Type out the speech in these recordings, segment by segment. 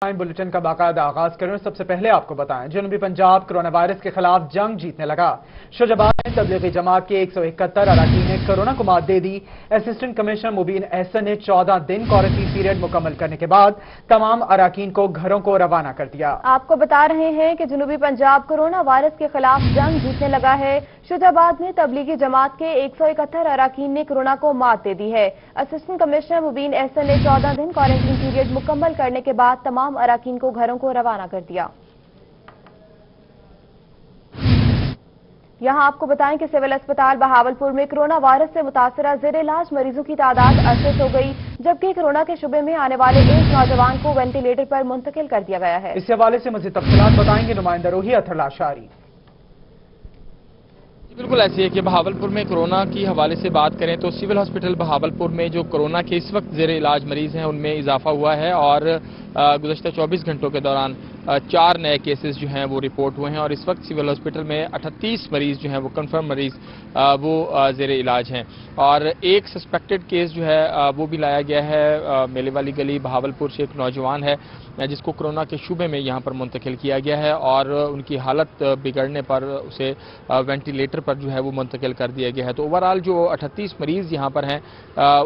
Bulletin का बाकायदा आगाज करें। सबसे पहले आपको बताएं, जनूबी पंजाब कोरोना वायरस के खिलाफ जंग जीतने लगा। शुजाबाद में तबलीगी जमात के 171 अरकान ने कोरोना को मात दे दी। असिस्टेंट कमिश्नर मुबीन एहसन ने 14 दिन क्वारंटीन पीरियड मुकम्मल करने के बाद तमाम अरकान को घरों को रवाना कर दिया। आपको बता रहे हैं कि जनूबी पंजाब कोरोना वायरस के खिलाफ जंग जीतने लगा है। शुजाबाद में तबलीगी जमात के 171 अरकान ने कोरोना को मात दे दी है। असिस्टेंट कमिश्नर मुबीन एहसन ने 14 दिन क्वारंटीन पीरियड मुकम्मल करने के बाद तमाम अरकान को घरों को रवाना कर दिया। यहां आपको बताएं कि सिविल अस्पताल बहावलपुर में कोरोना वायरस से मुतासरा जेर इलाज मरीजों की तादाद 68 हो गई, जबकि कोरोना के शुबे में आने वाले एक नौजवान को वेंटिलेटर पर मुंतकिल कर दिया गया है। इस हवाले से मजीद तफसीलात बताएंगे नुमाइंदा रोही अथर लाशारी। बिल्कुल ऐसी है कि बहावलपुर में कोरोना की हवाले से बात करें तो सिविल हॉस्पिटल बहावलपुर में जो कोरोना के इस वक्त जेर इलाज मरीज हैं उनमें इजाफा हुआ है और गुज़श्ता 24 घंटों के दौरान 4 नए केसेस जो हैं वो रिपोर्ट हुए हैं और इस वक्त सिविल हॉस्पिटल में 38 मरीज जो हैं वो कंफर्म मरीज वो जेर इलाज हैं और एक सस्पेक्टेड केस जो है वो भी लाया गया है। मेले वाली गली बहावलपुर से एक नौजवान है जिसको कोरोना के शुबे में यहाँ पर मुंतकिल किया गया है और उनकी हालत बिगड़ने पर उसे वेंटिलेटर पर जो है वो मुंतकिल कर दिया गया है। तो ओवरऑल जो 38 मरीज यहाँ पर हैं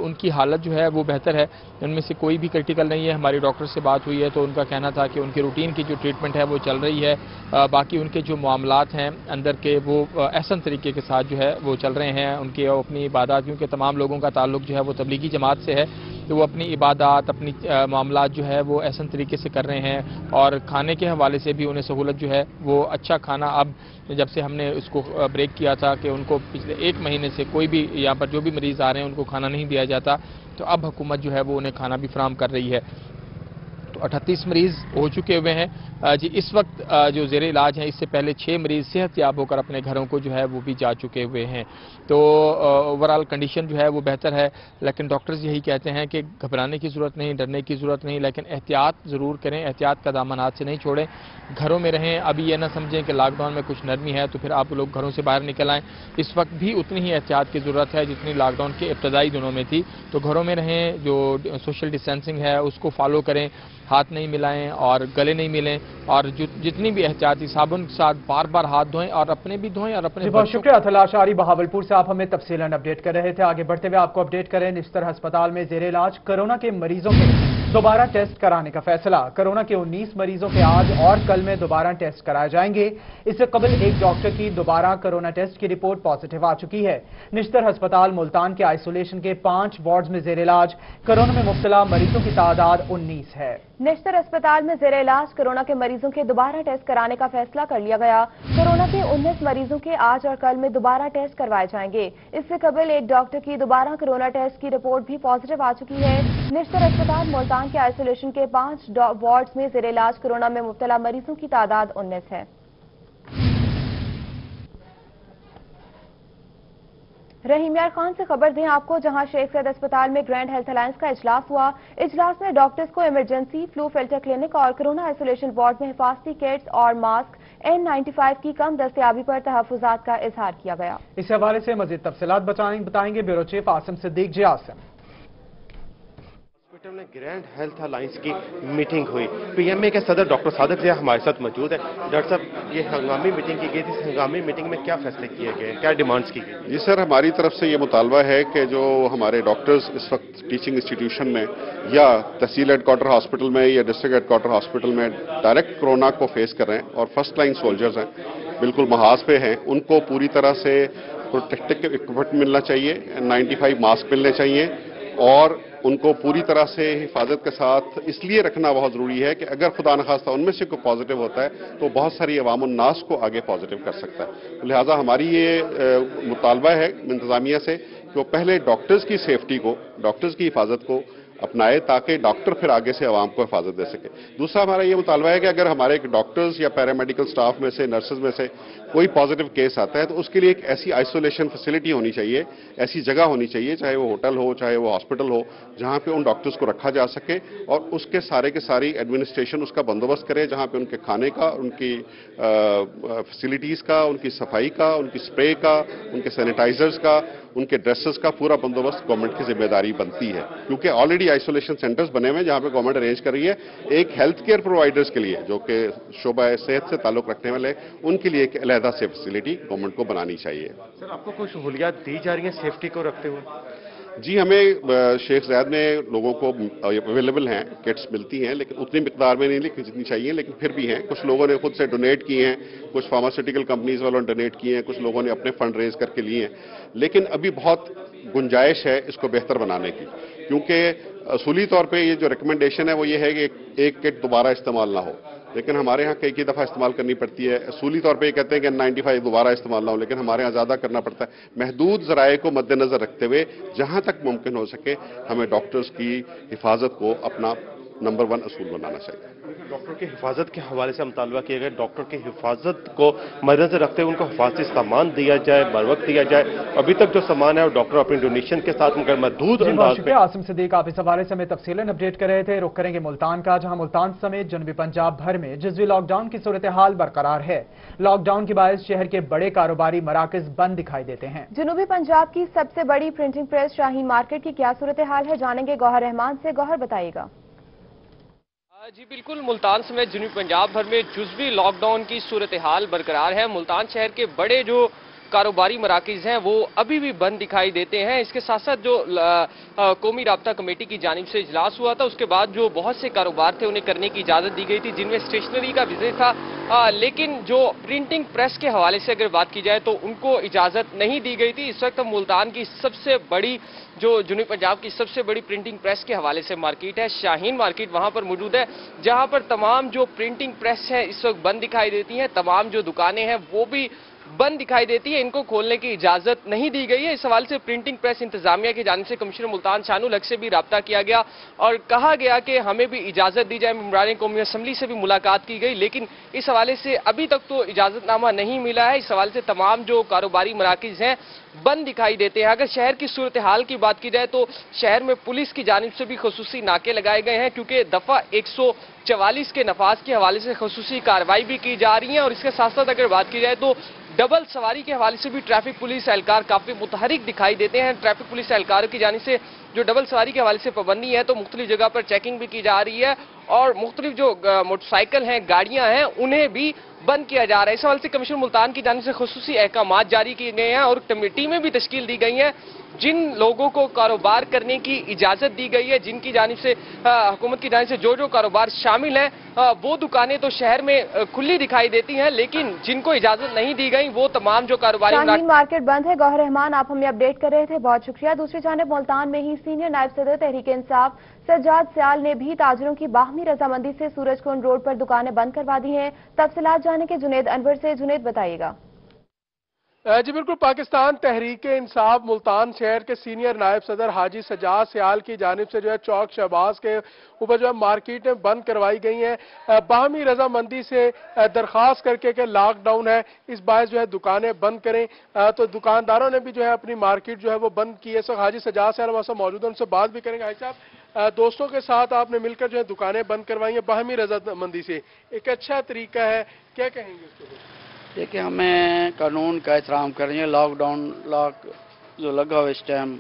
उनकी हालत जो है वो बेहतर है, उनमें से कोई भी क्रिटिकल नहीं है। हमारी डॉक्टर से बात हुई है तो उनका कहना था कि उनकी रूटीन की जो ट्रीटमेंट है वो चल रही है, बाकी उनके जो मामलात हैं अंदर के वो एहसन तरीके के साथ जो है वो चल रहे हैं। उनकी अपनी इबादत, क्योंकि तमाम लोगों का ताल्लुक जो है वो तबलीगी जमात से है, तो वो अपनी इबादत अपनी मामलात जो है वो एहसन तरीके से कर रहे हैं और खाने के हवाले से भी उन्हें सहूलत जो है वो अच्छा खाना, अब जब से हमने उसको ब्रेक किया था कि उनको पिछले 1 महीने से कोई भी यहाँ पर जो भी मरीज़ आ रहे हैं उनको खाना नहीं दिया जाता, तो अब हुकूमत जो है वो उन्हें खाना भी फराहम कर रही है। तो 38 मरीज हो चुके हुए हैं जी। इस वक्त जो जेर इलाज हैं, इससे पहले 6 मरीज सेहत याब होकर अपने घरों को जो है वो भी जा चुके हुए हैं। तो ओवरऑल कंडीशन जो है वो बेहतर है, लेकिन डॉक्टर्स यही कहते हैं कि घबराने की ज़रूरत नहीं, डरने की ज़रूरत नहीं, लेकिन एहतियात ज़रूर करें, एहतियात का दामन हाथ से नहीं छोड़ें, घरों में रहें। अभी ये ना समझें कि लॉकडाउन में कुछ नरमी है तो फिर आप लोग घरों से बाहर निकल आएँ। इस वक्त भी उतनी ही एहतियात की ज़रूरत है जितनी लॉकडाउन के इब्तदाई दिनों में थी। तो घरों में रहें, जो सोशल डिस्टेंसिंग है उसको फॉलो करें, हाथ नहीं मिलाएं और गले नहीं मिलें और जितनी भी एहतियाती साबुन के साथ बार बार हाथ धोएं और अपने भी धोएं और अपने। बहुत शुक्रिया अथर लाशारी बहावलपुर से, आप हमें तफसीलन अपडेट कर रहे थे। आगे बढ़ते हुए आपको अपडेट करें, निश्तर अस्पताल में जेर इलाज कोरोना के मरीजों के दोबारा टेस्ट कराने का फैसला। कोरोना के 19 मरीजों के आज और कल में दोबारा टेस्ट कराए जाएंगे। इससे कबल एक डॉक्टर की दोबारा कोरोना टेस्ट की रिपोर्ट पॉजिटिव आ चुकी है। निश्तर अस्पताल मुल्तान के आइसोलेशन के 5 वार्ड्स में जेर इलाज कोरोना में मुब्तला मरीजों की तादाद 19 है। निश्तर अस्पताल में जेर इलाज कोरोना के मरीजों के दोबारा टेस्ट कराने का फैसला कर लिया गया। कोरोना के 19 मरीजों के आज और कल में दोबारा टेस्ट करवाए जाएंगे। इससे कबल एक डॉक्टर की दोबारा कोरोना टेस्ट की रिपोर्ट भी पॉजिटिव आ चुकी है। निश्तर अस्पताल मुल्तान के आइसोलेशन के 5 वार्ड्स में जेर इलाज कोरोना में मुब्तला मरीजों की तादाद 19 है। रहीम यार खान से खबर दें आपको, जहां शेख सैयद अस्पताल में ग्रैंड हेल्थ अलायंस का इजलास हुआ। इजलास में डॉक्टर्स को इमरजेंसी, फ्लू फिल्टर क्लिनिक और कोरोना आइसोलेशन वार्ड में हिफाजती किट्स और मास्क N95 की कम दस्तयाबी पर तहफुजात का इजहार किया गया। इस हवाले से मजीद तफसीलात बताएंगे ब्यूरो चीफ आसिम सिद्दीक जी। आसिम, हॉस्पिटल में ग्रैंड हेल्थ अलायंस की मीटिंग हुई। पीएमए के सदर डॉक्टर सादक जिया हमारे साथ मौजूद है। डॉक्टर साहब, ये हंगामी मीटिंग की गई थी, इस हंगामी मीटिंग में क्या फैसले किए गए, क्या डिमांड्स की गई? जी सर, हमारी तरफ से ये मुतालबा है कि जो हमारे डॉक्टर्स इस वक्त टीचिंग इंस्टीट्यूशन में या तहसील हेडक्वार्टर हॉस्पिटल में या डिस्ट्रिक्ट हेडक्वार्टर हॉस्पिटल में डायरेक्ट कोरोना को फेस कर रहे हैं और फर्स्ट लाइन सोल्जर्स हैं, बिल्कुल महाज पे हैं, उनको पूरी तरह से प्रोटेक्टिव इक्विपमेंट मिलना चाहिए, N95 मास्क मिलने चाहिए और उनको पूरी तरह से हिफाजत के साथ इसलिए रखना बहुत ज़रूरी है कि अगर खुदा न खास्ता उनमें से कोई पॉजिटिव होता है तो बहुत सारी अवाम उन्नास को आगे पॉजिटिव कर सकता है। तो लिहाजा हमारी ये मुतालबा है इंतज़ामिया से कि वो पहले डॉक्टर्स की सेफ्टी को, डॉक्टर्स की हिफाजत को अपनाए ताकि डॉक्टर फिर आगे से आवाम को हिफाजत दे सके। दूसरा हमारा ये मुतालबा है कि अगर हमारे डॉक्टर्स या पैरामेडिकल स्टाफ में से, नर्सेज में से कोई पॉजिटिव केस आता है तो उसके लिए एक ऐसी आइसोलेशन फैसिलिटी होनी चाहिए, ऐसी जगह होनी चाहिए, चाहे वो होटल हो चाहे वो हॉस्पिटल हो, जहां पे उन डॉक्टर्स को रखा जा सके और उसके सारे के सारी एडमिनिस्ट्रेशन उसका बंदोबस्त करे, जहां पे उनके खाने का, उनकी फैसिलिटीज़ का, उनकी सफाई का, उनकी स्प्रे का, उनके सैनिटाइजर्स का उनके ड्रेसेस का पूरा बंदोबस्त गवर्नमेंट की जिम्मेदारी बनती है, क्योंकि ऑलरेडी आइसोलेशन सेंटर्स बने हुए हैं जहां पे गवर्नमेंट अरेंज कर रही है। एक हेल्थ केयर प्रोवाइडर्स के लिए जो कि शोबा सेहत से ताल्लुक रखने वाले, उनके लिए एक अलहदा से फैसिलिटी गवर्नमेंट को बनानी चाहिए। सर, आपको कुछ सहूलियात दी जा रही हैं सेफ्टी को रखते हुए? जी, हमें शेख ज़ायद में लोगों को अवेलेबल हैं, किट्स मिलती हैं, लेकिन उतनी मिकदार में नहीं जितनी चाहिए, लेकिन फिर भी हैं। कुछ लोगों ने खुद से डोनेट किए हैं, कुछ फार्मास्यूटिकल कंपनीज वालों ने डोनेट किए हैं, कुछ लोगों ने अपने फंड रेज करके लिए हैं, लेकिन अभी बहुत गुंजाइश है इसको बेहतर बनाने की, क्योंकि असूली तौर पे ये जो रिकमेंडेशन है वो ये है कि एक किट दोबारा इस्तेमाल ना हो, लेकिन हमारे यहाँ कई दफ़ा इस्तेमाल करनी पड़ती है। असूली तौर पे ये कहते हैं कि 95 दोबारा इस्तेमाल ना हो, लेकिन हमारे यहाँ ज़्यादा करना पड़ता है। महदूद ज़राए को मद्देनज़र रखते हुए जहाँ तक मुमकिन हो सके हमें डॉक्टर्स की हिफाजत को अपना नंबर 1 असूल बनाना चाहिए। डॉक्टर की हिफाजत के हवाले से मुतालबा किया गया, डॉक्टर की हिफाजत को मद्देनजर रखते हुए उनको हिफाजती सामान दिया जाए, बर वक्त दिया जाए। अभी तक जो सामान है वो डॉक्टर अपनी डोनेशन के साथ मगर महदूद अंदाज में। आसिम सिद्दीक, आप इस हवाले से हमें तफसीलन अपडेट कर रहे थे। रुक करेंगे मुल्तान का, जहां मुल्तान समेत जनूबी पंजाब भर में जिसवी लॉकडाउन की सूरत हाल बरकरार है। लॉकडाउन के बायस शहर के बड़े कारोबारी मराकज बंद दिखाई देते हैं। जनूबी पंजाब की सबसे बड़ी प्रिंटिंग प्रेस शाहीन मार्केट की क्या सूरत हाल है, जानेंगे गौहर रहमान से। गौहर, बताइएगा। जी बिल्कुल, मुल्तान समेत जनूबी पंजाब भर में जुज़वी लॉकडाउन की सूरत हाल बरकरार है। मुल्तान शहर के बड़े जो कारोबारी मराकिज़ हैं वो अभी भी बंद दिखाई देते हैं। इसके साथ साथ जो कौमी राब्ता कमेटी की जानिब से इजलास हुआ था, उसके बाद जो बहुत से कारोबार थे उन्हें करने की इजाज़त दी गई थी, जिनमें स्टेशनरी का बिजनेस था, लेकिन जो प्रिंटिंग प्रेस के हवाले से अगर बात की जाए तो उनको इजाज़त नहीं दी गई थी। इस वक्त हम मुल्तान की सबसे बड़ी जो जनूबी पंजाब की सबसे बड़ी प्रिंटिंग प्रेस के हवाले से मार्केट है, शाहीन मार्केट, वहां पर मौजूद है, जहां पर तमाम जो प्रिंटिंग प्रेस है इस वक्त बंद दिखाई देती हैं। तमाम जो दुकानें हैं वो भी बंद दिखाई देती है, इनको खोलने की इजाजत नहीं दी गई है। इस हवाले से प्रिंटिंग प्रेस इंतजामिया की जानिब से कमिश्नर मुल्तान शानुल हक से भी राब्ता किया गया और कहा गया कि हमें भी इजाजत दी जाए। मेंबरान कौमी असम्बली से भी मुलाकात की गई, लेकिन इस हवाले से अभी तक तो इजाजतनामा नहीं मिला है। इस हवाले से तमाम जो कारोबारी मराकिज हैं बंद दिखाई देते हैं। अगर शहर की सूरत हाल की बात की जाए तो शहर में पुलिस की जानिब से भी खुसूसी नाके लगाए गए हैं, क्योंकि दफा 144 के नफाज के हवाले से खुसूसी कार्रवाई भी की जा रही है। और इसके साथ साथ अगर बात की जाए तो डबल सवारी के हवाले से भी ट्रैफिक पुलिस एहलकार काफी मुतहरिक दिखाई देते हैं। ट्रैफिक पुलिस एहलकारों की जानिब से जो डबल सवारी के हवाले से पाबंदी है तो मुख्तलिफ जगह पर चेकिंग भी की जा रही है और मुख्तलिफ जो मोटरसाइकिल हैं, गाड़ियां हैं, उन्हें भी बंद किया जा रहा है। इस हवाले से कमिश्नर मुल्तान की जानिब से खुसूसी अहकामात जारी किए गए हैं और टीमें भी तश्कील दी गई हैं। जिन लोगों को कारोबार करने की इजाजत दी गई है, जिनकी जानिब से हुकूमत की जानिब से जो कारोबार शामिल हैं, वो दुकानें तो शहर में खुली दिखाई देती हैं, लेकिन जिनको इजाजत नहीं दी गई वो तमाम जो कारोबारी मार्केट बंद है। गौहर रहमान, आप हमें अपडेट कर रहे थे, बहुत शुक्रिया। दूसरी जानिब मुल्तान में ही सीनियर नायब सदर तहरीक इंसाफ सज्जाद सियाल ने भी ताजरों की बाहमी रजामंदी से सूरजकुंड रोड पर दुकानें बंद करवा दी हैं। तफसीलात जाने के जुनेद अनवर से। जुनेद, बताइएगा। जी बिल्कुल, पाकिस्तान तहरीक इंसाफ मुल्तान शहर के सीनियर नायब सदर हाजी सज्जाद सियाल की जानिब से जो है चौक शहबाज के ऊपर जो है मार्केटें बंद करवाई गई हैं बाहमी रजामंदी से दरख्वास्त करके कि लॉकडाउन है, इस बायस जो है दुकानें बंद करें। तो दुकानदारों ने भी जो है अपनी मार्केट जो है वो बंद की है। हाजी सज्जाद सियाल हमारे साथ मौजूद है, उनसे बात भी करेंगे। हाजी साहब, दोस्तों के साथ आपने मिलकर जो है दुकानें बंद करवाई हैं बाहमी रजामंदी से, एक अच्छा तरीका है, क्या कहेंगे उसको? देखिए, हमें कानून का एहतराम करेंगे। लॉकडाउन जो लगा हुआ इस टाइम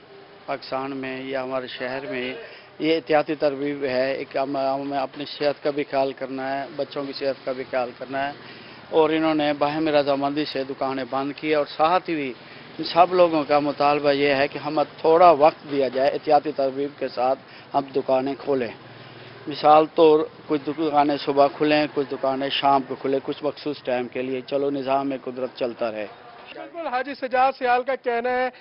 पाकिस्तान में या हमारे शहर में, ये एहतियाती तरवीब है। एक हमें अपनी सेहत का भी ख्याल करना है, बच्चों की सेहत का भी ख्याल करना है, और इन्होंने बाहमी रजामंदी से दुकानें बंद की। और साथ ही सब लोगों का मुतालबा ये है कि हमें थोड़ा वक्त दिया जाए, एहतियाती तरवीब के साथ हम दुकानें खोलें। मिसाल तो कुछ दुकानें सुबह खुलें, कुछ दुकानें शाम को खुलें, कुछ मखसूस टाइम के लिए। चलो निज़ाम कुदरत चलता रहे। बिल्कुल, हाजी सज्जाद सियाल का कहना है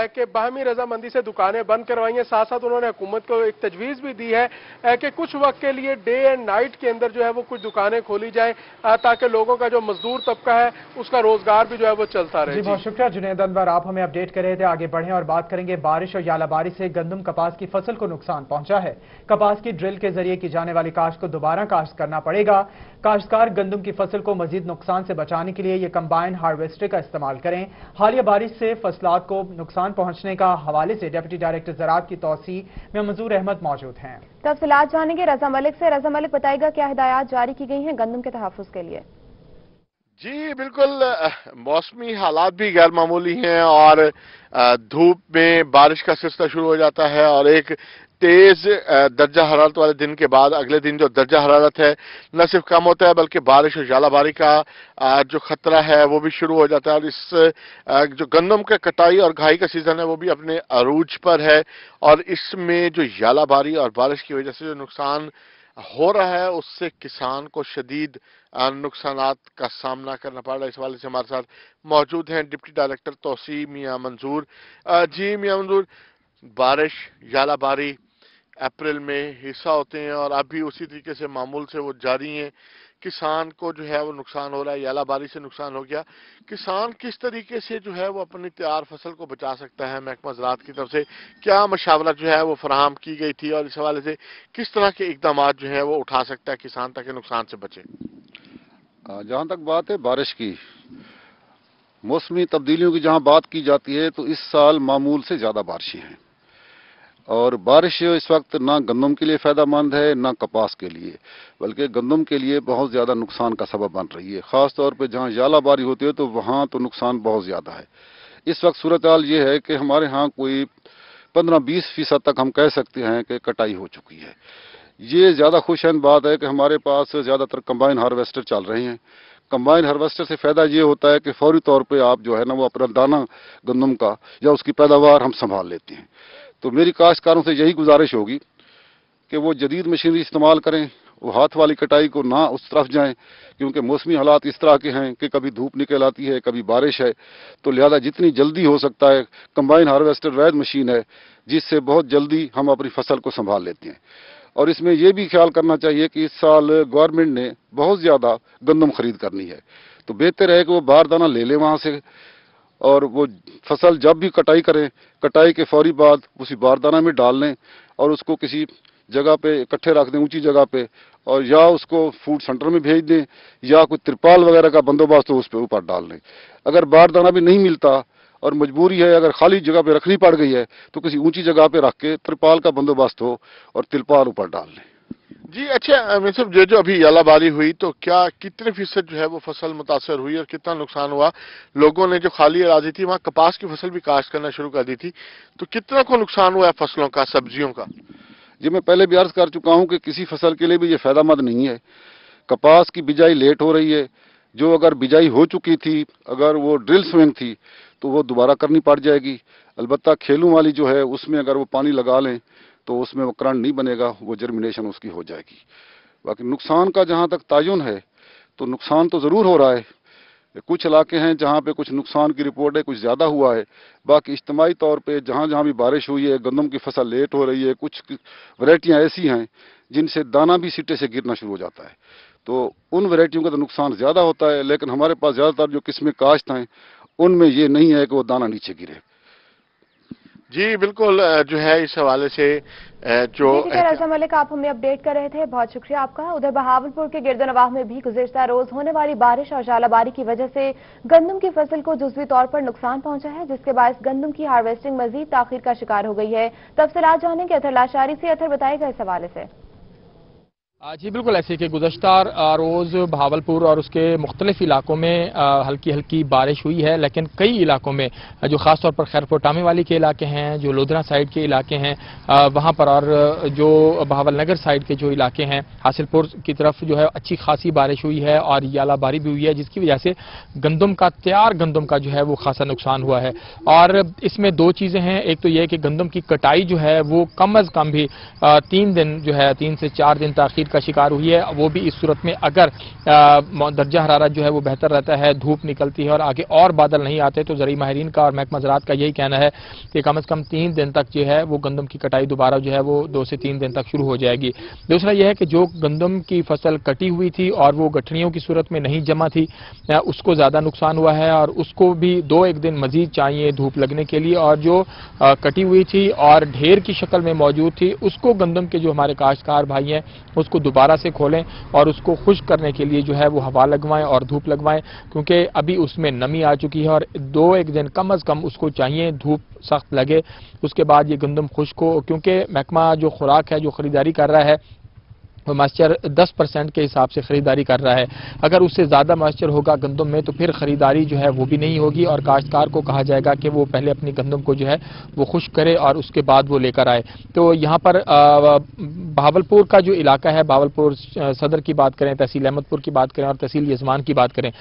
कि बाहमी रजामंदी से दुकानें बंद करवाई हैं। साथ साथ उन्होंने हुकूमत को एक तजवीज़ भी दी है कि कुछ वक्त के लिए डे एंड नाइट के अंदर जो है वो कुछ दुकानें खोली जाए, ताकि लोगों का जो मजदूर तबका है उसका रोजगार भी जो है वो चलता रहे। जी बहुत शुक्रिया जुनेद अनवर, आप हमें अपडेट कर रहे थे। आगे बढ़ें और बात करेंगे बारिश और यालाबारी से गंदम कपास की फसल को नुकसान पहुंचा है। कपास की ड्रिल के जरिए की जाने वाली काश्त को दोबारा काश्त करना पड़ेगा। काश्तकार गंदम की फसल को मजीद नुकसान से बचाने के लिए ये कंबाइन हार्वेस्टर का इस्तेमाल करें। हालिया बारिश से फसलात को नुकसान पहुंचने का हवाले से डिप्टी डायरेक्टर ज़राअत की तौसी में मंजूर अहमद मौजूद हैं। तफसीलात जानेंगे रजा मलिक से। रजा मलिक, बताएगा क्या हिदायत जारी की गई हैं गंदम के तहफ़्फ़ुज़ के लिए? जी बिल्कुल, मौसमी हालात भी गैर मामूली हैं और धूप में बारिश का सिलसिला शुरू हो जाता है और एक तेज दर्जा हरारत वाले दिन के बाद अगले दिन जो दर्जा हरारत है न सिर्फ कम होता है बल्कि बारिश और जालाबारी का जो खतरा है वो भी शुरू हो जाता है। और इस जो गंदम का कटाई और घाई का सीजन है वो भी अपने अरूज पर है और इसमें जो जालाबारी और बारिश की वजह से जो नुकसान हो रहा है उससे किसान को शदीद नुकसानात का सामना करना पड़ रहा है। इस हवाले से हमारे साथ मौजूद हैं डिप्टी डायरेक्टर तौसी मियां मंजूर। जी मियां मंजूर, बारिश जालाबारी अप्रैल में हिस्सा होते हैं और अभी उसी तरीके से मामूल से वो जारी हैं। किसान को जो है वो नुकसान हो रहा है, जालाबारी से नुकसान हो गया। किसान किस तरीके से जो है वो अपनी तैयार फसल को बचा सकता है? महकमा ज़राअत की तरफ से क्या मशावरत जो है वो फराहम की गई थी और इस हवाले से किस तरह के इकदाम जो है वो उठा सकता है किसान ताकि नुकसान से बचे? जहाँ तक बात है बारिश की, मौसमी तब्दीलियों की जहाँ बात की जाती है तो इस साल मामूल से ज़्यादा बारिशें हैं और बारिश इस वक्त ना गंदम के लिए फ़ायदेमंद है ना कपास के लिए, बल्कि गंदम के लिए बहुत ज़्यादा नुकसान का सबब बन रही है। ख़ास तौर पे जहाँ जालाबारी होती है तो वहाँ तो नुकसान बहुत ज़्यादा है। इस वक्त सूरत हाल ये है कि हमारे यहाँ कोई 15-20% तक हम कह सकते हैं कि कटाई हो चुकी है। ये ज़्यादा खुशहाल बात है कि हमारे पास ज़्यादातर कंबाइन हार्वेस्टर चल रहे हैं। कंबाइन हार्वेस्टर से फ़ायदा ये होता है कि फौरी तौर पे आप जो है ना वो अपना दाना गंदम का या उसकी पैदावार हम संभाल लेते हैं। तो मेरी काश्तकारों से यही गुजारिश होगी कि वो जदीद मशीनरी इस्तेमाल करें, वो हाथ वाली कटाई को ना उस तरफ जाएं, क्योंकि मौसमी हालात इस तरह के हैं कि कभी धूप निकल आती है कभी बारिश है। तो लिहाजा जितनी जल्दी हो सकता है कंबाइन हार्वेस्टर वैध मशीन है जिससे बहुत जल्दी हम अपनी फसल को संभाल लेते हैं। और इसमें यह भी ख्याल करना चाहिए कि इस साल गवर्नमेंट ने बहुत ज़्यादा गंदम खरीद करनी है, तो बेहतर है कि वो बारदाना ले लें वहाँ से और वो फसल जब भी कटाई करें, कटाई के फौरी बाद उसी बारदाना में डाल लें और उसको किसी जगह पे इकट्ठे रख दें, ऊंची जगह पे, और या उसको फूड सेंटर में भेज दें या कोई तिरपाल वगैरह का बंदोबस्त हो उस पर ऊपर डाल लें। अगर बारदाना भी नहीं मिलता और मजबूरी है, अगर खाली जगह पे रखनी पड़ गई है तो किसी ऊंची जगह पे रख के तिरपाल का बंदोबस्त हो और तिरपाल ऊपर डाल लें। जी अच्छा, मैं सब जो अभी जालाबारी हुई तो क्या कितने फीसद जो है वो फसल मुतासर हुई और कितना नुकसान हुआ? लोगों ने जो खाली अराजी थी वहाँ कपास की फसल भी काश्त करना शुरू कर दी थी, तो कितना को नुकसान हुआ है फसलों का, सब्जियों का? जी मैं पहले भी अर्ज कर चुका हूँ कि किसी फसल के लिए भी ये फायदेमंद नहीं है। कपास की बिजाई लेट हो रही है, जो अगर बिजाई हो चुकी थी, अगर वो ड्रिल स्विंग थी तो वो दोबारा करनी पड़ जाएगी। अलबत्ता खेलों वाली जो है उसमें अगर वो पानी लगा लें तो उसमें वो करंट नहीं बनेगा, वो जर्मिनेशन उसकी हो जाएगी। बाकी नुकसान का जहाँ तक तायुन है तो नुकसान तो ज़रूर हो रहा है। कुछ इलाके हैं जहाँ पे कुछ नुकसान की रिपोर्ट है, कुछ ज़्यादा हुआ है। बाकी इज्तिमाई तौर पे जहाँ जहाँ भी बारिश हुई है, गंदम की फसल लेट हो रही है, कुछ वैरायटियाँ ऐसी हैं जिनसे दाना भी सिट्टे से गिरना शुरू हो जाता है, तो उन वैरायटियों का तो नुकसान ज़्यादा होता है। लेकिन हमारे पास ज़्यादातर जो किस्में काश्त हैं उनमें ये नहीं है कि वो दाना नीचे गिरे। जी बिल्कुल, जो है इस हवाले से जो रजा मलिक आप हमें अपडेट कर रहे थे, बहुत शुक्रिया आपका। उधर बहावलपुर के गिरदनवाह में भी गुज़िश्ता रोज होने वाली बारिश और जालाबारी की वजह से गंदम की फसल को जुज़वी तौर पर नुकसान पहुंचा है, जिसके बायस गंदम की हार्वेस्टिंग मजीद ताखीर का शिकार हो गई है। तफसीलात जानेंगे अतर लाशारी से। अतर बताएगा इस हवाले से। जी बिल्कुल, ऐसे कि गुज़श्ता रोज़ बहावलपुर और उसके मुख्तलिफ इलाकों में हल्की हल्की बारिश हुई है, लेकिन कई इलाकों में जो ख़ास तौर पर खैरपुर टामे वाली के इलाके हैं, जो लोधरा साइड के इलाके हैं वहाँ पर, और जो बहावल नगर साइड के जो इलाके हैं हासिलपुर की तरफ जो है अच्छी खासी बारिश हुई है और यालाबारी भी हुई है, जिसकी वजह से गंदम का, तैयार गंदम का जो है वो खासा नुकसान हुआ है। और इसमें दो चीज़ें हैं, एक तो ये कि गंदम की कटाई जो है वो कम अज़ कम भी 3 दिन जो है 3 से 4 दिन ताख़ीर का शिकार हुई है। वो भी इस सूरत में अगर दर्जा हरारत जो है वो बेहतर रहता है, धूप निकलती है और आगे और बादल नहीं आते, तो ज़राई माहिरीन का और महकमा ज़राअत का यही कहना है कि कम से कम 3 दिन तक जो है वो गंदम की कटाई दोबारा जो है वो 2 से 3 दिन तक शुरू हो जाएगी। दूसरा यह है कि जो गंदम की फसल कटी हुई थी और वो गठड़ियों की सूरत में नहीं जमा थी, उसको ज़्यादा नुकसान हुआ है और उसको भी 2-1 दिन मजीद चाहिए धूप लगने के लिए, और जो कटी हुई थी और ढेर की शक्ल में मौजूद थी उसको गंदम के जो हमारे काश्तकार भाई हैं उसको दोबारा से खोलें और उसको खुश्क करने के लिए जो है वो हवा लगवाएं और धूप लगवाएं, क्योंकि अभी उसमें नमी आ चुकी है और 2-1 दिन कम अज़ कम उसको चाहिए धूप सख्त लगे, उसके बाद ये गंदम खुश्क हो। क्योंकि महकमा जो खुराक है जो ख़रीदारी कर रहा है मॉइस्चर 10% के हिसाब से खरीदारी कर रहा है। अगर उससे ज़्यादा मॉइस्चर होगा गंदम में तो फिर खरीदारी जो है वो भी नहीं होगी और काश्तकार को कहा जाएगा कि वो पहले अपनी गंदम को जो है वो खुश्क करे और उसके बाद वो लेकर आए। तो यहाँ पर बहावलपुर का जो इलाका है, बहावलपुर सदर की बात करें, तहसील अहमदपुर की बात करें और तहसील यजमान की बात करें,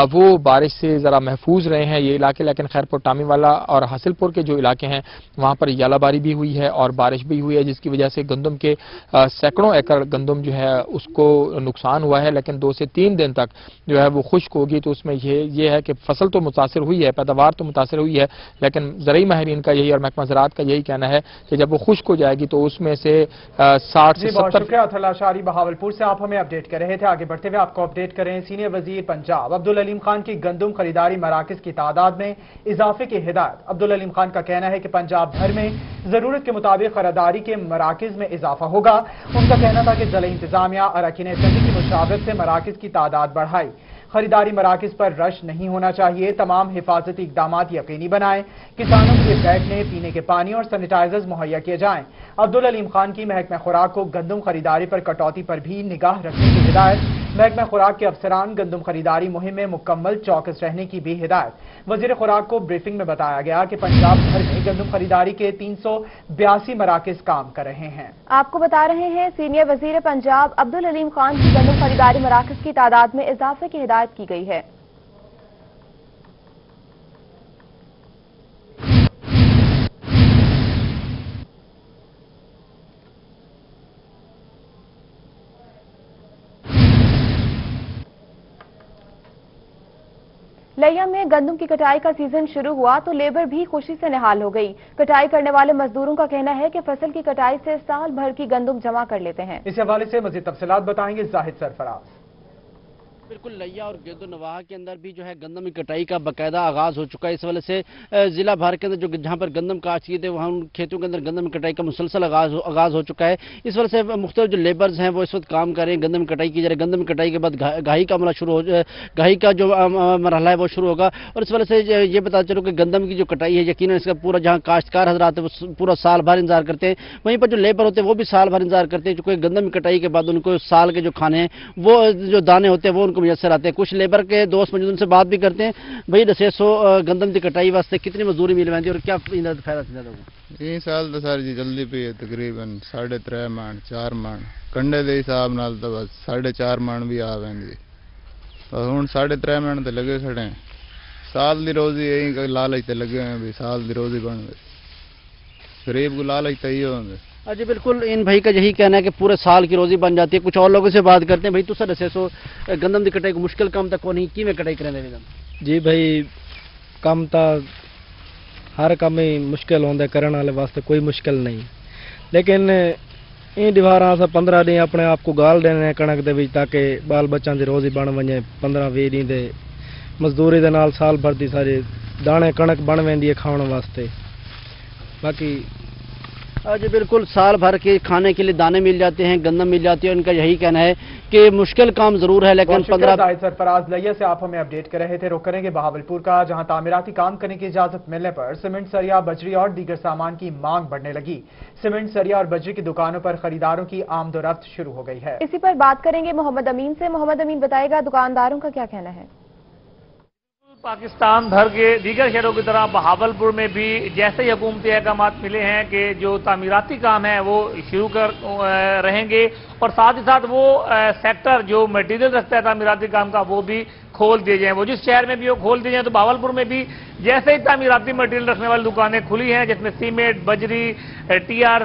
वो बारिश से ज़रा महफूज रहे हैं ये इलाके। लेकिन खैरपुर, टामीवाला और हासिलपुर के जो इलाके हैं वहाँ पर यालाबारी भी हुई है और बारिश भी हुई है, जिसकी वजह से गंदम के सैकड़ों एकड़ गंदम जो है उसको नुकसान हुआ है। लेकिन 2 से 3 दिन तक जो है वो खुश्क होगी। तो उसमें ये है कि फसल तो मुतासिर हुई है, पैदावार तो मुतासिर हुई है, लेकिन ज़रूरी माहिरीन का यही और महकमा ज़राअत का यही कहना है कि जब वो खुश्क हो जाएगी तो उसमें से 60 से 70। शुक्रिया अतुल अशारी बहावलपुर से आप हमें अपडेट कर रहे थे। आगे बढ़ते हुए आपको अपडेट करें, सीनियर वजीर पंजाब अब्दुल अलीम खान की गंदम खरीदारी मराकज की तादाद में इजाफे की हिदायत। अब्दुल अलीम खान का कहना है कि पंजाब भर में जरूरत के मुताबिक खरीदारी के मराकज में इजाफा होगा। उनका कहना था कि जिला इंतजामिया अरकान असेंबली की मुशावरत से मराकज की तादाद बढ़ाई। खरीदारी मराकज पर रश नहीं होना चाहिए। तमाम हिफाजती इकदाम यकीनी बनाएं। किसानों के लिए बैठने, पीने के पानी और सैनिटाइजर्स मुहैया किए जाएं। अब्दुल अलीम खान की महकमा खुराक को गंदम खरीदारी पर कटौती पर भी निगाह रखने की हिदायत। महकमा खुराक के अफसरान गंदम खरीदारी मुहिम में मुकम्मल चौकस रहने की भी हिदायत। वजीर खुराक को ब्रीफिंग में बताया गया कि पंजाब भर में गंदम खरीदारी के 382 मराकज काम कर रहे हैं। आपको बता रहे हैं, सीनियर वजीर पंजाब अब्दुल अलीम खान की गंदम खरीदारी मराकज की तादाद में इजाफे की हिदायत की गई है। लिया में गंदम की कटाई का सीजन शुरू हुआ तो लेबर भी खुशी से निहाल हो गई। कटाई करने वाले मजदूरों का कहना है कि फसल की कटाई से साल भर की गंदम जमा कर लेते हैं। इस हवाले से मजीद तफसीलात बताएंगे जाहिद सरफराज। बिल्कुल, लिया और गिरदोनवाह के अंदर भी जो है गंदम की कटाई का बाकायदा आगाज हो चुका है। इस वजह से जिला भर के अंदर जो जहां पर गंदम काश्त किए थे वहां उन खेतों के अंदर गंदम की कटाई का मुसलसल आगाज हो चुका है। इस वजह से मुख्तलिफ जो लेबर्स हैं वो इस वक्त काम कर रहे हैं, गंदम कटाई की जा रही है। गंदम कटाई के बाद घाई का अमला शुरू हो, घाई का जो मरहला है वो शुरू होगा। और इस वजह से ये बता चलो कि गंदम की जो कटाई है यकीनन इसका पूरा जहाँ काश्तकार हजरात है वो पूरा साल भर इंतजार करते हैं, वहीं पर जो लेबर होते हैं वो भी साल भर इंतजार करते हैं, क्योंकि गंदम की कटाई के बाद उनको साल के जो खाने हैं वो जो दाने होते हैं वो उनको मुयसर आते हैं। कुछ लेबर के दोस्त मौजूद उनसे बात भी करते हैं। भाई दसे 100 गंदम की कटाई वास्ते कितनी मजदूरी मिल रही है और क्या फायदा ये साल तो सर जी जल्दी पे है, तकरीबन 3.5 मन 4 मन कंडे के हिसाब नाल तो बस 4.5 मन भी आ वेंदी। तो हुण 3.5 मन तो लगे खड़े हैं। साल दी रोजी यही लालच ते लगे हैं भी साल दी रोजी बन गई, गरीब को लालच तो ये होंगे। जी बिल्कुल, इन भाई का यही कहना है कि पूरे साल की रोजी बन जाती है। कुछ और लोगों से बात करते हैं। भाई तुसा दसे 100 गंदम की कटाई को मुश्किल काम तक को नहीं कि में कटाई करें जी भाई, काम तो हर काम ही मुश्किल होंगे, करने वाले वास्ते कोई मुश्किल नहीं, लेकिन इन दीवार से 15 दिन अपने आप को गाल देने कणक दे ताकि बाल बच्चों की रोजी बन वजे। 15-20 दिन दे मजदूरी दे नाल साल भर की सारी दाने कणक बन वेंदी है खाने वास्ते। बाकी जी बिल्कुल, साल भर के खाने के लिए दाने मिल जाते हैं, गंदम मिल जाती है। उनका यही कहना है कि मुश्किल काम जरूर है, लेकिन 15। जाहिद सरफराज लिया से आप हमें अपडेट कर रहे थे। रुक करेंगे बहावलपुर का, जहां तामीराती काम करने की इजाजत मिलने पर सीमेंट, सरिया, बजरी और दीगर सामान की मांग बढ़ने लगी। सीमेंट, सरिया और बजरी की दुकानों पर खरीदारों की आमदोरफ्त शुरू हो गई है। इसी पर बात करेंगे मोहम्मद अमीन से। मोहम्मद अमीन बताएगा दुकानदारों का क्या कहना है। पाकिस्तान भर के दीगर शहरों की तरह बहावलपुर में भी जैसे ही हुकूमती अहकाम मिले हैं कि जो तामीराती काम है वो शुरू कर रहेंगे और साथ ही साथ वो सेक्टर जो मटीरियल रखता है तामीराती काम का वो भी खोल दिए जाएं। वो जिस शहर में भी वो खोल दिए जाएं, तो बहावलपुर में भी जैसे ही तामीराती मटीरियल रखने वाली दुकानें खुली हैं जिसमें सीमेंट, बजरी, टीआर,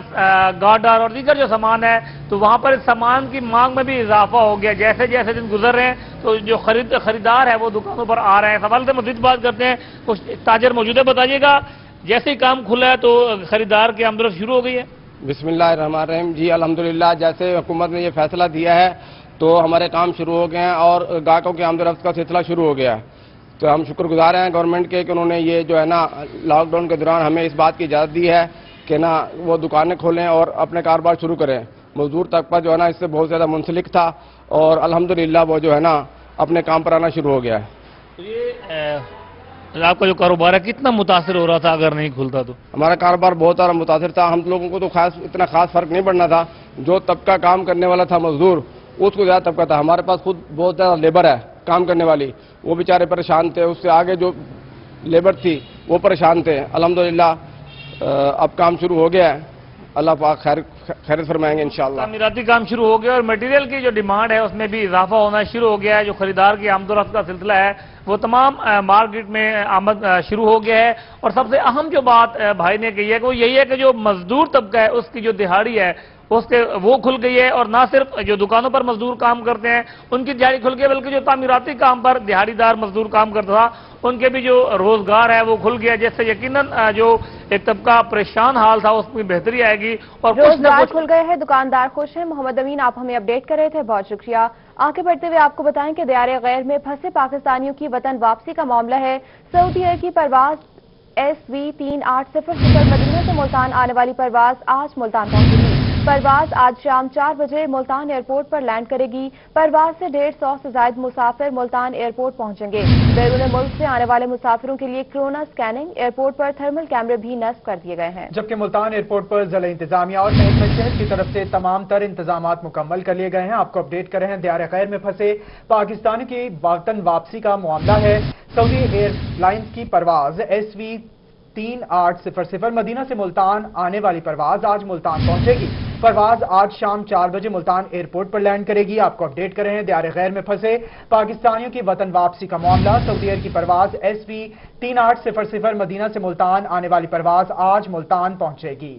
गार्डर और दीगर जो सामान है, तो वहां पर इस सामान की मांग में भी इजाफा हो गया। जैसे जैसे दिन गुजर रहे हैं तो जो खरीदार है वो दुकानों पर आ रहे हैं। सवाल से मजीद बात करते हैं, कुछ ताजर मौजूद है। बताइएगा, जैसे ही काम खुला है तो खरीदार की आमदरफ्त शुरू हो गई है। बिस्मिल्लाहिर्रहमानिर्रहीम। जी अल्हम्दुलिल्लाह, जैसे हुकूमत ने ये फैसला दिया है तो हमारे काम शुरू हो गए हैं और ग्राहकों की आमदरफ्त का सिलसिला शुरू हो गया है। तो हम शुक्रगुजार हैं गवर्नमेंट के कि उन्होंने ये जो है ना लॉकडाउन के दौरान हमें इस बात की इजाज़त दी है कि ना वो दुकानें खोलें और अपने कारोबार शुरू करें। मजदूर तबका जो है ना इससे बहुत ज़्यादा मुंसलिक था और अल्हम्दुलिल्लाह वो जो है ना अपने काम पर आना शुरू हो गया है। तो ये आपका जो कारोबार है कितना मुतासिर हो रहा था अगर नहीं खुलता तो? हमारा कारोबार बहुत सारा मुतासिर था। हम लोगों को तो इतना खास फर्क नहीं पड़ना था। जो तबका काम करने वाला था मजदूर, उसको ज़्यादा तबका था। हमारे पास खुद बहुत ज़्यादा लेबर है काम करने वाली, वो बेचारे परेशान थे। उससे आगे जो लेबर थी वो परेशान थे। अल्हम्दुलिल्लाह अब काम शुरू हो गया है। अल्लाह पाक खैर फरमाएंगे इंशाअल्लाह। तामीराती काम शुरू हो गया और मटेरियल की जो डिमांड है उसमें भी इजाफा होना शुरू हो गया है। जो खरीदार की आमदोरफ्त का सिलसिला है वो तमाम मार्केट में आमद शुरू हो गया है। और सबसे अहम जो बात भाई ने कही है कि वो यही है कि जो मजदूर तबका है उसकी जो दिहाड़ी है उसके वो खुल गई है। और ना सिर्फ जो दुकानों पर मजदूर काम करते हैं उनकी दिहाड़ी खुल गई, बल्कि जो तामीराती काम पर दिहाड़ीदार मजदूर काम करता था उनके भी जो रोजगार है वो खुल गया, जिससे यकीनन जो एक तबका परेशान हाल था उसमें बेहतरी आएगी और रोजगार खुल गए हैं, दुकानदार खुश हैं। मोहम्मद अमीन, आप हमें अपडेट कर रहे थे, बहुत शुक्रिया। आगे बढ़ते हुए आपको बताएं कि दियारे गैर में फंसे पाकिस्तानियों की वतन वापसी का मामला है। सऊदी एयर की परवाज SV 3800 मदीना से मुल्तान आने वाली परवाज आज मुल्तान पहुंचेगी। परवाज आज शाम 4 बजे मुल्तान एयरपोर्ट पर लैंड करेगी। परवाज से 150 से ज्यादा मुसाफिर मुल्तान एयरपोर्ट पहुंचेंगे। बैरून मुल्क से आने वाले मुसाफिरों के लिए कोरोना स्कैनिंग, एयरपोर्ट पर थर्मल कैमरे भी नस्ब कर दिए गए हैं। जबकि मुल्तान एयरपोर्ट पर जिला इंतजामिया और महकमा सेहत की तरफ से तमाम तर इंतजाम मुकम्मल कर लिए गए हैं। आपको अपडेट कर रहे हैं, दियारे गैर में फंसे पाकिस्तानी की वतन वापसी का मामला है। सऊदी एयरलाइंस की परवाज SV 3800 मदीना से मुल्तान आने वाली परवाज आज मुल्तान पहुंचेगी। परवाज आज शाम 4 बजे मुल्तान एयरपोर्ट पर लैंड करेगी। आपको अपडेट कर रहे हैं, दियारे गैर में फंसे पाकिस्तानियों की वतन वापसी का मामला। सऊदी एयर की परवाज SV 3800 मदीना से मुल्तान आने वाली परवाज आज मुल्तान पहुंचेगी।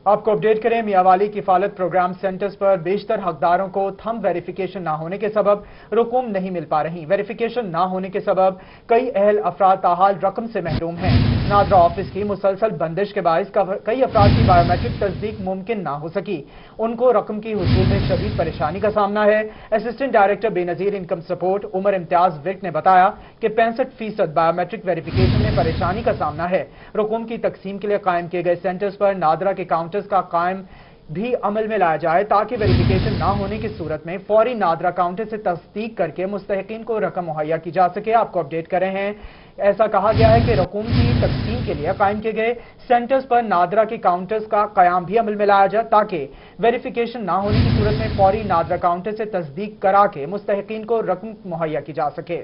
आपको अपडेट करें, मियांवाली किफालत प्रोग्राम सेंटर्स पर बेशतर हकदारों को थंब वेरिफिकेशन ना होने के सबब रकूम नहीं मिल पा रही। वेरिफिकेशन ना होने के सबब कई अहल अफराद ताहाल रकम से महरूम हैं। नादरा ऑफिस की मुसलसल बंदिश के बायस कई अफराद की बायोमेट्रिक तस्दीक मुमकिन ना हो सकी। उनको रकम की हुसूल में शदीद परेशानी का सामना है। Assistant director Benazir income support Umar Imtiaz विक ने बताया कि 65% बायोमेट्रिक वेरिफिकेशन में परेशानी का सामना है। रकूम की तकसीम के लिए कायम किए गए सेंटर्स पर नादरा के काउंटर्स का कायम भी अमल में लाया जाए ताकि वेरिफिकेशन ना होने की सूरत में फौरी नादरा काउंटर से तस्दीक करके मुस्तहिकीन को रकम मुहैया की जा सके। आपको अपडेट कर रहे हैं, ऐसा कहा गया है कि रकूम की तकसीम के लिए कायम किए गए सेंटर्स पर नादरा के काउंटर्स का कयाम भी अमल में लाया जाए ताकि वेरिफिकेशन ना होने की सूरत में फौरी नादरा काउंटर से तस्दीक करा के मुस्तहिकीन को रकम मुहैया की जा सके।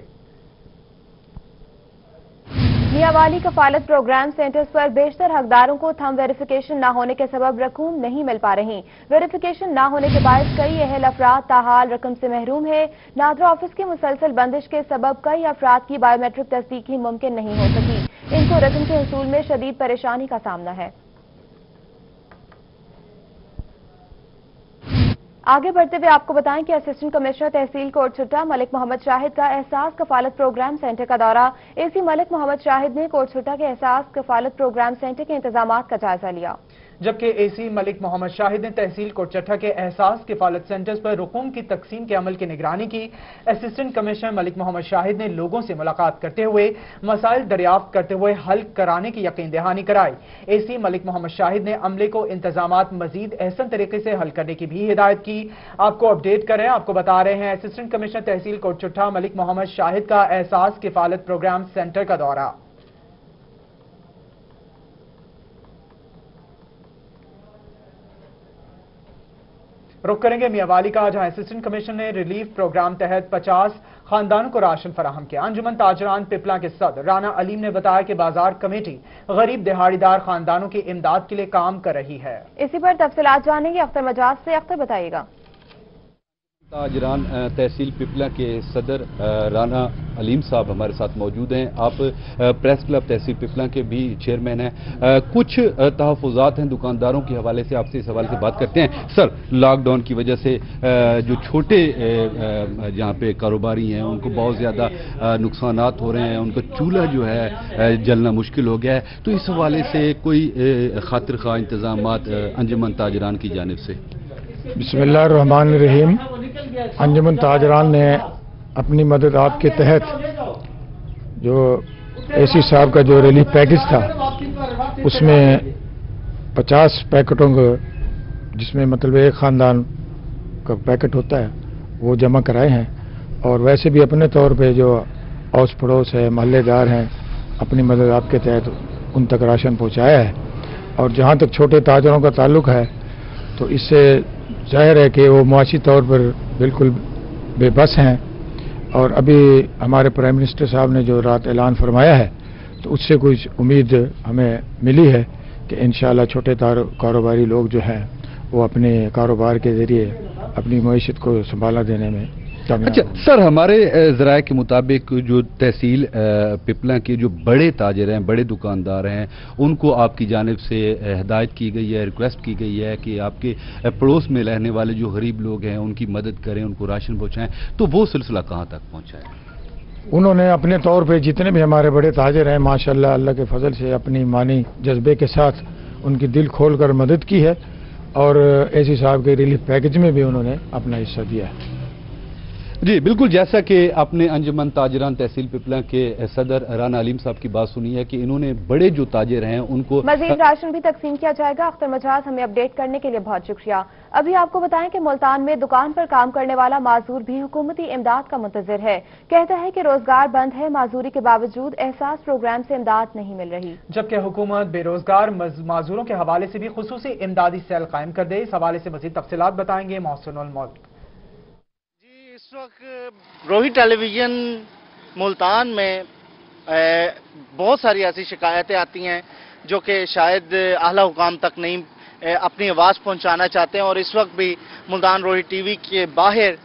मियांवाली कफालत प्रोग्राम सेंटर्स पर बेशतर हकदारों को थंब वेरिफिकेशन न होने के सबब रकूम नहीं मिल पा रही। वेरिफिकेशन न होने के बाद कई अहल अफराद ताहाल रकम से महरूम है। नादरा ऑफिस की मुसलसल बंदिश के सबब कई अफराद की बायोमेट्रिक तस्दीक ही मुमकिन नहीं हो सकी। इनको रकम के हसूल में शदीद परेशानी का सामना है। आगे बढ़ते हुए आपको बताएं कि असिस्टेंट कमिश्नर तहसील कोटछुट्टा मलिक मोहम्मद शाहिद का एहसास कफालत प्रोग्राम सेंटर का दौरा। एसी मलिक मोहम्मद शाहिद ने कोटछुट्टा के एहसास कफालत प्रोग्राम सेंटर के इंतजामात का जायजा लिया। जबकि एसी मलिक मोहम्मद शाहिद ने तहसील कोटचट्टा के एहसास किफालत सेंटर्स पर रकूम की तकसीम के अमल की निगरानी की। असिस्टेंट कमिश्नर मलिक मोहम्मद शाहिद ने लोगों से मुलाकात करते हुए मसाइल दरियाफ्त करते हुए हल कराने की यकीन दहानी कराई। एसी मलिक मोहम्मद शाहिद ने अमले को इंतजामात मजीद अहसन तरीके से हल करने की भी हिदायत की। आपको अपडेट करें, आपको बता रहे हैं असिस्टेंट कमिश्नर तहसील कोटचट्टा मलिक मोहम्मद शाहिद का एहसास किफालत प्रोग्राम सेंटर का दौरा। रुक करेंगे मियांवाली का, जहां असिस्टेंट कमिश्नर ने रिलीफ प्रोग्राम तहत 50 खानदानों को राशन फराहम किया। अंजुमन ताजरान पिपला के सदर राना अलीम ने बताया कि बाजार कमेटी गरीब दिहाड़ीदार खानदानों की इमदाद के लिए काम कर रही है। इसी पर तफसीलात जानेंगे अख्तर मजाज से। अख्तर बताइएगा। ताजरान तहसील पिपला के सदर राना अलीम साहब हमारे साथ मौजूद हैं। आप प्रेस क्लब तहसील पिपला के भी चेयरमैन हैं। कुछ तहफ़्फ़ुज़ात हैं दुकानदारों के हवाले से, आपसे इस हवाले से बात करते हैं। सर, लॉकडाउन की वजह से जो छोटे जहाँ पे कारोबारी हैं उनको बहुत ज़्यादा नुकसानात हो रहे हैं, उनका चूल्हा जो है जलना मुश्किल हो गया है, तो इस हवाले से कोई खातिर खा इंतजामात अंजुमन ताजरान की जानिब से? बिस्मिल्लाहिर्रहमानिर्रहीम। अंजुमन ताजरान ने अपनी मददात के तहत जो एसी साहब का जो रिलीफ पैकेज था उसमें 50 पैकेटों को, जिसमें मतलब एक खानदान का पैकेट होता है, वो जमा कराए हैं। और वैसे भी अपने तौर पे जो अड़ोस पड़ोस है, मोहल्लेदार हैं, अपनी मदद आपके तहत उन तक राशन पहुंचाया है। और जहां तक छोटे ताजरों का ताल्लुक है तो इससे जाहिर है कि वो मुआशी तौर पर बिल्कुल बेबस हैं। और अभी हमारे प्राइम मिनिस्टर साहब ने जो रात ऐलान फरमाया है तो उससे कुछ उम्मीद हमें मिली है कि इंशाअल्लाह छोटे कारोबारी लोग जो हैं वो अपने कारोबार के ज़रिए अपनी मईशत को संभाला देने में कामयाब अच्छा सर, हमारे ज़राए के मुताबिक जो तहसील पिपला के जो बड़े ताजिर हैं, बड़े दुकानदार हैं, उनको आपकी जानिब से हिदायत की गई है, रिक्वेस्ट की गई है कि आपके पड़ोस में रहने वाले जो गरीब लोग हैं उनकी मदद करें, उनको राशन पहुँचाएँ, तो वो सिलसिला कहाँ तक पहुँचा है? उन्होंने अपने तौर पे जितने भी हमारे बड़े ताजिर हैं माशाअल्लाह अल्लाह के फजल से अपनी मानी जज्बे के साथ उनकी दिल खोल कर मदद की है। और एसी साहब के रिलीफ पैकेज में भी उन्होंने अपना हिस्सा दिया है। जी बिल्कुल, जैसा कि आपने अंजुमन ताजरान तहसील पिपला के सदर राना अलीम साहब की बात सुनी है कि इन्होंने बड़े जो ताजिर हैं उनको मजीद राशन भी तकसीम किया जाएगा। अख्तर मजाज, हमें अपडेट करने के लिए बहुत शुक्रिया। अभी आपको बताएं कि मुल्तान में दुकान पर काम करने वाला माजूर भी हुकूमती इमदाद का मुंतजिर है। कहता है कि रोजगार बंद है, माजूरी के बावजूद एहसास प्रोग्राम से इमदाद नहीं मिल रही, जबकि हुकूमत बेरोजगार माजूरों के हवाले से भी खुसूसी इमदादी सेल कायम कर दे। इस हवाले से मजीद तफसीलात बताएंगे मोहसिन उल मौत। इस वक्त रोही टेलीविजन मुल्तान में बहुत सारी ऐसी शिकायतें आती हैं जो कि शायद आला हुकाम तक नहीं अपनी आवाज़ पहुंचाना चाहते हैं। और इस वक्त भी मुल्तान रोही टीवी के बाहर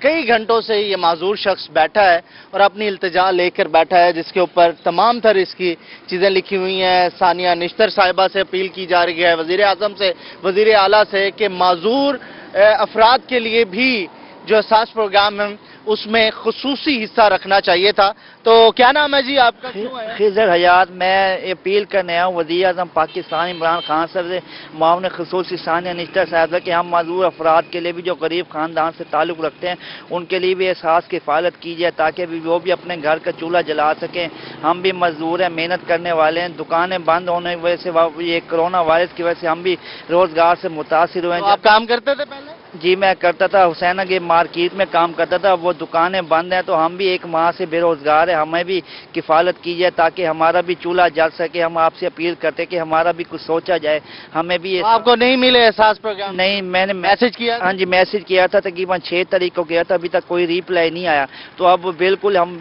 कई घंटों से ये माजूर शख्स बैठा है और अपनी इल्तिजा लेकर बैठा है, जिसके ऊपर तमाम तर इसकी चीज़ें लिखी हुई हैं। सानिया निश्तर साहिबा से अपील की जा रही है, वज़ीर आज़म से, वज़ीर आला से, कि माजूर अफराद के लिए भी जो एहसास प्रोग्राम है उसमें खुसूसी हिस्सा रखना चाहिए था। तो क्या नाम है जी आपका? खिजर हयात। मैं अपील करने आया हूँ वज़ीर आज़म पाकिस्तान इमरान खान साहब से, मामले खुसूसी सानिया निश्तर साहब कि हम माजूर अफराद के लिए भी जो गरीब ख़ानदान से ताल्लुक़ रखते हैं उनके लिए भी एहसास की हिफाजत की जाए ताकि वो भी अपने घर का चूल्हा जला सकें। हम भी मजदूर हैं, मेहनत करने वाले हैं, दुकानें बंद होने की वजह से, ये कोरोना वायरस की वजह से हम भी रोज़गार से मुतासिर हुए हैं। तो आप काम करते थे पहले? जी मैं करता था, हुसैना के मार्केट में काम करता था। वो दुकानें बंद हैं तो हम भी एक माह से बेरोजगार है, हमें भी किफालत की जाए ताकि हमारा भी चूल्हा जल सके। हम आपसे अपील करते कि हमारा भी कुछ सोचा जाए, हमें भी। आपको नहीं मिले एहसास प्रोग्राम? नहीं, मैंने मैसेज किया। हाँ जी मैसेज किया था, तकरीबन 6 तारीख को किया था, अभी तक कोई रिप्लाई नहीं आया। तो अब बिल्कुल हम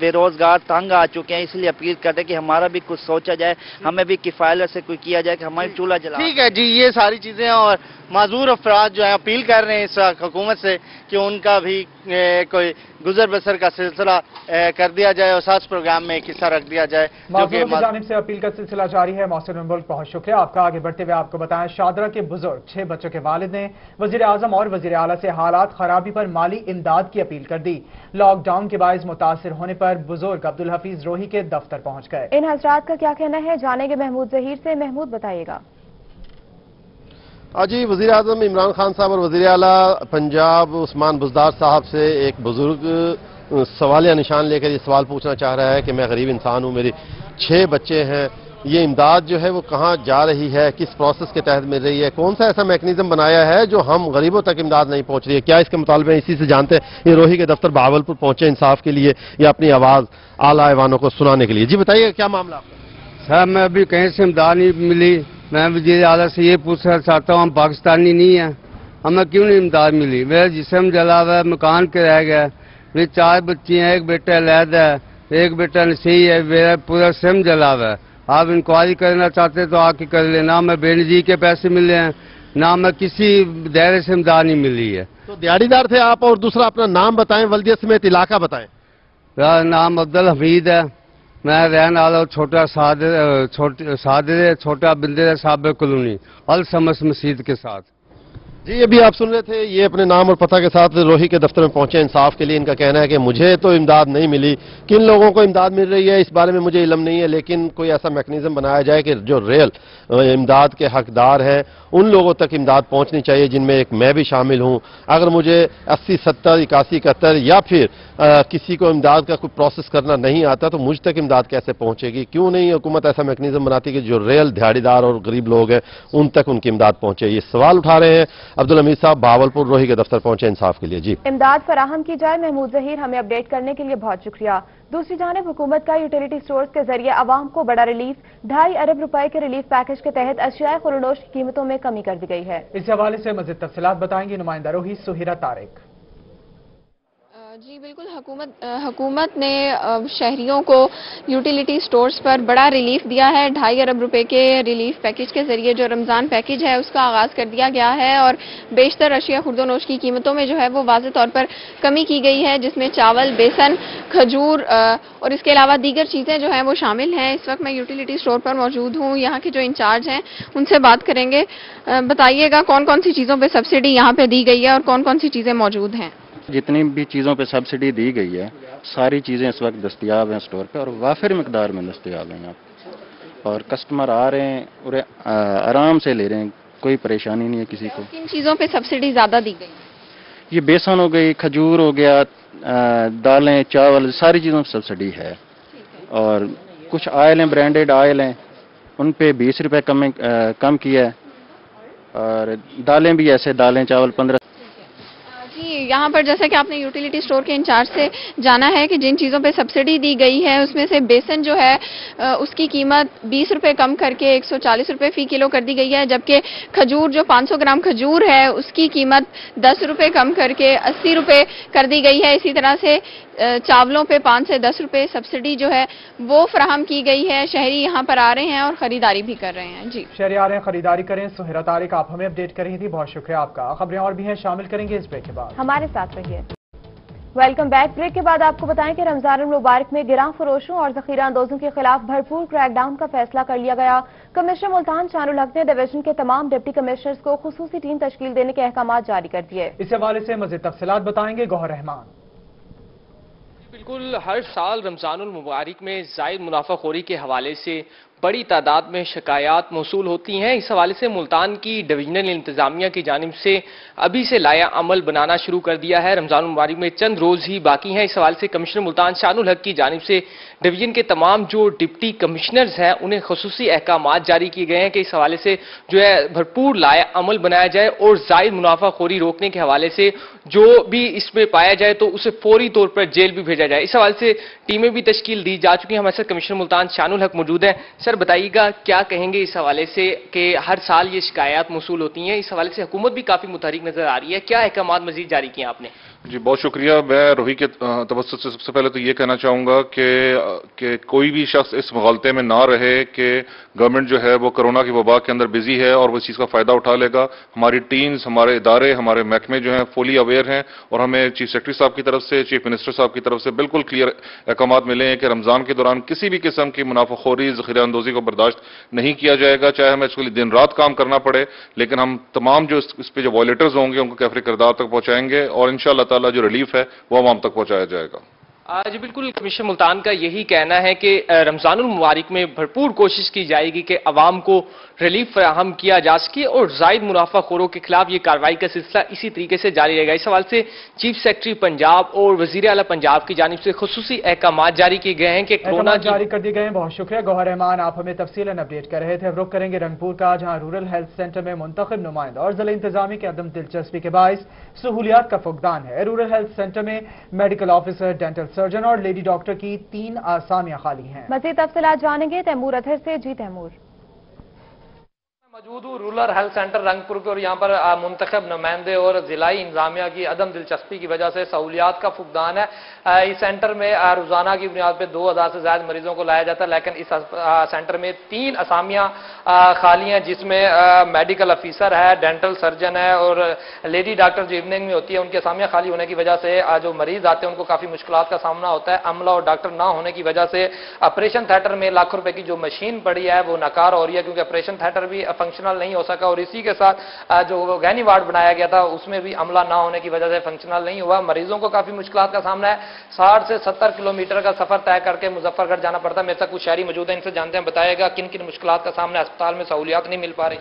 बेरोजगार तंग आ चुके हैं, इसलिए अपील करते कि हमारा भी कुछ सोचा जाए, हमें भी किफायत से कोई किया जाए कि हमारी चूल्हा जला। ठीक है जी, ये सारी चीजें। और माजूर अफराद जो है अपील कर रहे हैं इस हुकूमत से कि उनका भी कोई गुजर बसर का सिलसिला कर दिया जाए और एहसास प्रोग्राम में एक हिस्सा रख दिया जाए। माजूरों की जानिब से अपील का सिलसिला जारी है। मोहसिन उल मुल्क, बहुत शुक्रिया आपका। आगे बढ़ते हुए आपको बताएं, शादरा के बुजुर्ग 6 बच्चों के वालिद ने वजीर आजम और वजीर आला से हालात खराबी पर माली इमदाद की अपील कर दी। लॉकडाउन के बायस मुतासिर होने पर बुजुर्ग अब्दुल हफीज रोही के दफ्तर पहुंच गए। इन हजरात का क्या कहना है, जानेंगे महमूद जहीर से। महमूद बताइएगा। जी, वज़ीर आज़म इमरान खान साहब और वज़ीर आला पंजाब उस्मान बुज़दार साहब से एक बुजुर्ग सवालिया निशान लेकर ये सवाल पूछना चाह रहा है कि मैं गरीब इंसान हूँ, मेरे 6 बच्चे हैं, ये इमदाद जो है वो कहाँ जा रही है, किस प्रोसेस के तहत मिल रही है, कौन सा ऐसा मैकेनिज्म बनाया है जो हम गरीबों तक इमदाद नहीं पहुँच रही है, क्या इसके मुतालबे इसी से जानते हैं। ये रोही के दफ्तर बहावलपुर पहुंचे इंसाफ के लिए या अपनी आवाज़ आला ऐवानों को सुनाने के लिए। जी बताइए क्या मामला आपका? सर मैं अभी कहीं से इमदाद नहीं मिली, मैं वज़ीर आला से ये पूछना चाहता हूँ, हम पाकिस्तानी नहीं हैं, हमें क्यों नहीं इमदाद मिली? मेरा जिस्म जला हुआ है, मकान के रह गया, मेरी 4 बच्ची हैं, एक बेटा लैद है, एक बेटा नसी है, मेरा पूरा सिम जला हुआ है। आप इंक्वायरी करना चाहते तो आके कर लेना। मैं बेनजीर के पैसे मिले हैं, ना मैं किसी दायरे से इमदाद नहीं मिली है। तो दिहाड़ीदार थे आप, और दूसरा अपना नाम बताएं, वल्दियत समेत इलाका बताएं। मेरा नाम अब्दुल हमीद है, मैं रहने वाला छोटा सादर छोटा बिंदर साहब कॉलोनी अल समस मस्जिद के साथ। जी अभी आप सुन रहे थे, ये अपने नाम और पता के साथ रोही के दफ्तर में पहुंचे इंसाफ के लिए। इनका कहना है कि मुझे तो इमदाद नहीं मिली, किन लोगों को इमदाद मिल रही है इस बारे में मुझे इल्म नहीं है, लेकिन कोई ऐसा मैकेनिज्म बनाया जाए कि जो रियल इमदाद के हकदार हैं उन लोगों तक इमदाद पहुंचनी चाहिए, जिनमें एक मैं भी शामिल हूं। अगर मुझे 80, 70, 81, 71 या फिर किसी को इमदाद का कोई प्रोसेस करना नहीं आता तो मुझ तक इमदाद कैसे पहुंचेगी? क्यों नहीं हुकूमत ऐसा मैकेनिज्म बनाती कि जो रियल दिहाड़ीदार और गरीब लोग हैं उन तक उनकी इमदाद पहुंचे? ये सवाल उठा रहे हैं अब्दुल हमीद साहब बहावलपुर रोही के दफ्तर पहुंचे इंसाफ के लिए। जी इमदाद फराहम की जाए। महमूद जहीर, हमें अपडेट करने के लिए बहुत शुक्रिया। दूसरी जानिब हुकूमत का यूटिलिटी स्टोर्स के जरिए आवाम को बड़ा रिलीफ, 2.5 अरब रुपए के रिलीफ पैकेज के तहत अशियाए खुरनोश की कीमतों में कमी कर दी गई है। इस हवाले से मज़ीद तफसीलात बताएंगी नुमाइंदा रोही सुहिरा तारिक। जी बिल्कुल, हुकूमत ने शहरियों को यूटिलिटी स्टोर्स पर बड़ा रिलीफ दिया है। 2.5 अरब रुपए के रिलीफ पैकेज के जरिए जो रमज़ान पैकेज है उसका आगाज़ कर दिया गया है और बेशतर अशिया खुर्दोनोश की कीमतों में जो है वो वाज़ेह तौर पर कमी की गई है, जिसमें चावल, बेसन, खजूर और इसके अलावा दीगर चीज़ें जो हैं वो शामिल हैं। इस वक्त मैं यूटिलिटी स्टोर पर मौजूद हूँ, यहाँ के जो इंचार्ज हैं उनसे बात करेंगे। बताइएगा कौन कौन सी चीज़ों पर सब्सिडी यहाँ पर दी गई है और कौन कौन सी चीज़ें मौजूद हैं? जितनी भी चीज़ों पे सब्सिडी दी गई है सारी चीज़ें इस वक्त दस्तयाब हैं स्टोर पे और वाफिर मिकदार में दस्तयाब हैं यहाँ, और कस्टमर आ रहे हैं और आराम से ले रहे हैं, कोई परेशानी नहीं है किसी को। किन चीज़ों पे सब्सिडी ज़्यादा दी गई? ये बेसन हो गई, खजूर हो गया, दालें, चावल, सारी चीज़ों पर सब्सिडी है। और कुछ आयल हैं, ब्रांडेड आयल हैं, उन पे 20 रुपये कम किया है, और दालें भी ऐसे, दालें चावल 15। यहाँ पर जैसे कि आपने यूटिलिटी स्टोर के इंचार्ज से जाना है कि जिन चीज़ों पे सब्सिडी दी गई है उसमें से बेसन जो है उसकी कीमत 20 रुपये कम करके 140 रुपये फ़ी किलो कर दी गई है, जबकि खजूर जो 500 ग्राम खजूर है उसकी कीमत 10 रुपये कम करके 80 रुपये कर दी गई है। इसी तरह से चावलों पे 5 से 10 रुपये सब्सिडी जो है वो फराहम की गई है। शहरी यहाँ पर आ रहे हैं और ख़रीदारी भी कर रहे हैं। जी शहरी आ रहे हैं, ख़रीदारी करें। सुहिरा तारिक, आप हमें अपडेट कर रही थी, बहुत शुक्रिया आपका। खबरें और भी हैं, शामिल करेंगे इस ब्रेक के बाद। हमारे साथ रहिए। Welcome back. ब्रेक के बाद आपको बताएं कि रमजान मुबारक में गिरां फरोशों और जखीरा अंदोजों के खिलाफ भरपूर क्रैकडाउन का फैसला कर लिया गया। कमिश्नर मुल्तान शानुल हक ने डिवीजन के तमाम डिप्टी कमिश्नर्स को खुसूसी टीम तश्कील देने के अहकाम जारी कर दिए। इस हवाले से मज़ीद तफसीलात बताएंगे गौहर रहमान। बिल्कुल, हर साल रमजानुल मुबारक में ज़ायद मुनाफाखोरी के हवाले से बड़ी तादाद में शिकायत मौसूल होती हैं। इस हवाले से मुल्तान की डिवीजनल इंतजामिया की जानिब से अभी से लाया अमल बनाना शुरू कर दिया है। रमजान मुबारक में चंद रोज़ ही बाकी हैं। इस हवाले से कमिश्नर मुल्तान शानुल हक की जानिब से डिवीजन के तमाम जो डिप्टी कमिश्नर्स हैं उन्हें खुसूसी अहकाम जारी किए गए हैं कि इस हवाले से जो है भरपूर लाया अमल बनाया जाए और ज़ायद मुनाफाखोरी रोकने के हवाले से जो भी इसमें पाया जाए तो उसे फौरी तौर पर जेल भी भेजा जाए। इस हवाले से टीमें भी तश्कील दी जा चुकी हैं। हमारे साथ कमिश्नर मुल्तान शानुल हक मौजूद हैं। सर बताइएगा क्या कहेंगे इस हवाले से कि हर साल ये शिकायत मौसूल होती हैं, इस हवाले से हुकूमत भी काफी मुतहरिक नजर आ रही है, क्या अहकाम मजीद जारी किए आपने? जी बहुत शुक्रिया। मैं रोही के तवज्जुह से सबसे पहले तो ये कहना चाहूँगा कि कोई भी शख्स इस मुगालते में ना रहे कि गवर्नमेंट जो है वो कोरोना की वबा के अंदर बिजी है और वो इस चीज़ का फ़ायदा उठा लेगा। हमारी टीम्स, हमारे इदारे, हमारे महकमे जो हैं फुली अवेयर हैं और हमें चीफ सेक्रेटरी साहब की तरफ से, चीफ मिनिस्टर साहब की तरफ से बिल्कुल क्लियर अहकाम मिले हैं कि रमज़ान के दौरान किसी भी किस्म की मुनाफाखोरी, ज़ख़ीरा अंदोज़ी को बर्दाश्त नहीं किया जाएगा, चाहे हमें इसके लिए दिन रात काम करना पड़े। लेकिन हम तमाम जो इस पे जो वॉलेटर्स होंगे उनको कैफरी किरदार तक पहुँचाएंगे और इंशाअल्लाह ताला जो रिलीफ है वो आवाम तक पहुंचाया जाएगा। जी बिल्कुल, कमिश्नर मुल्तान का यही कहना है कि रमजानुल मुबारक में भरपूर कोशिश की जाएगी कि अवाम को रिलीफ फराहम किया जा सके और जायद मुनाफाखोरों के खिलाफ ये कार्रवाई का सिलसिला इसी तरीके से जारी रहेगा। इस सवाल से चीफ सेक्रेटरी पंजाब और वजीर आला पंजाब की जानिब से खुसूसी अहकाम जारी किए गए हैं कि कोरोना जारी कर दिए गए हैं। बहुत शुक्रिया गौहर रहमान, आप हमें तफसीलन अपडेट कर रहे थे। अब रुख करेंगे रंगपुर का, जहां रूरल हेल्थ सेंटर में मुंतखब नुमाइंदा और जिला इंतजामी के अदम दिलचस्पी के बायस सहूलियात का फुकदान है। रूरल हेल्थ सेंटर में मेडिकल ऑफिसर, डेंटल सर्जन और लेडी डॉक्टर की 3 आसामियां खाली हैं। मजीद तफसीलात जानेंगे तैमूर अथर से। जी तैमूर। मौजूद हूँ रूरल हेल्थ सेंटर रंगपुर के और यहाँ पर मुंतखब नुमाइंदे और जिलाई इंतजामिया की अदम दिलचस्पी की वजह से सहूलियात का फुकदान है। इस सेंटर में रोजाना की बुनियाद पर 2000 से ज्यादा मरीजों को लाया जाता है, लेकिन इस सेंटर में 3 असामियाँ खाली हैं, जिसमें मेडिकल ऑफिसर है, डेंटल सर्जन है और लेडी डॉक्टर जो इवनिंग में होती है उनकी असामियाँ खाली होने की वजह से जो मरीज आते हैं उनको काफी मुश्किलात का सामना होता है। अमला और डॉक्टर ना होने की वजह से ऑपरेशन थिएटर में लाखों रुपए की जो मशीन पड़ी है वो नकार हो रही है, क्योंकि ऑपरेशन थिएटर भी फंक्शनल नहीं हो सका और इसी के साथ जो गैनी वार्ड बनाया गया था उसमें भी अमला ना होने की वजह से फंक्शनल नहीं हुआ। मरीजों को काफी मुश्किलात का सामना है। 60 से 70 किलोमीटर का सफर तय करके मुजफ्फरगढ़ जाना पड़ता है। मेरे साथ कुछ शहरी मौजूद है, इनसे जानते हैं, बताएगा किन किन मुश्किलात का सामना अस्पताल में सहूलियात नहीं मिल पा रही।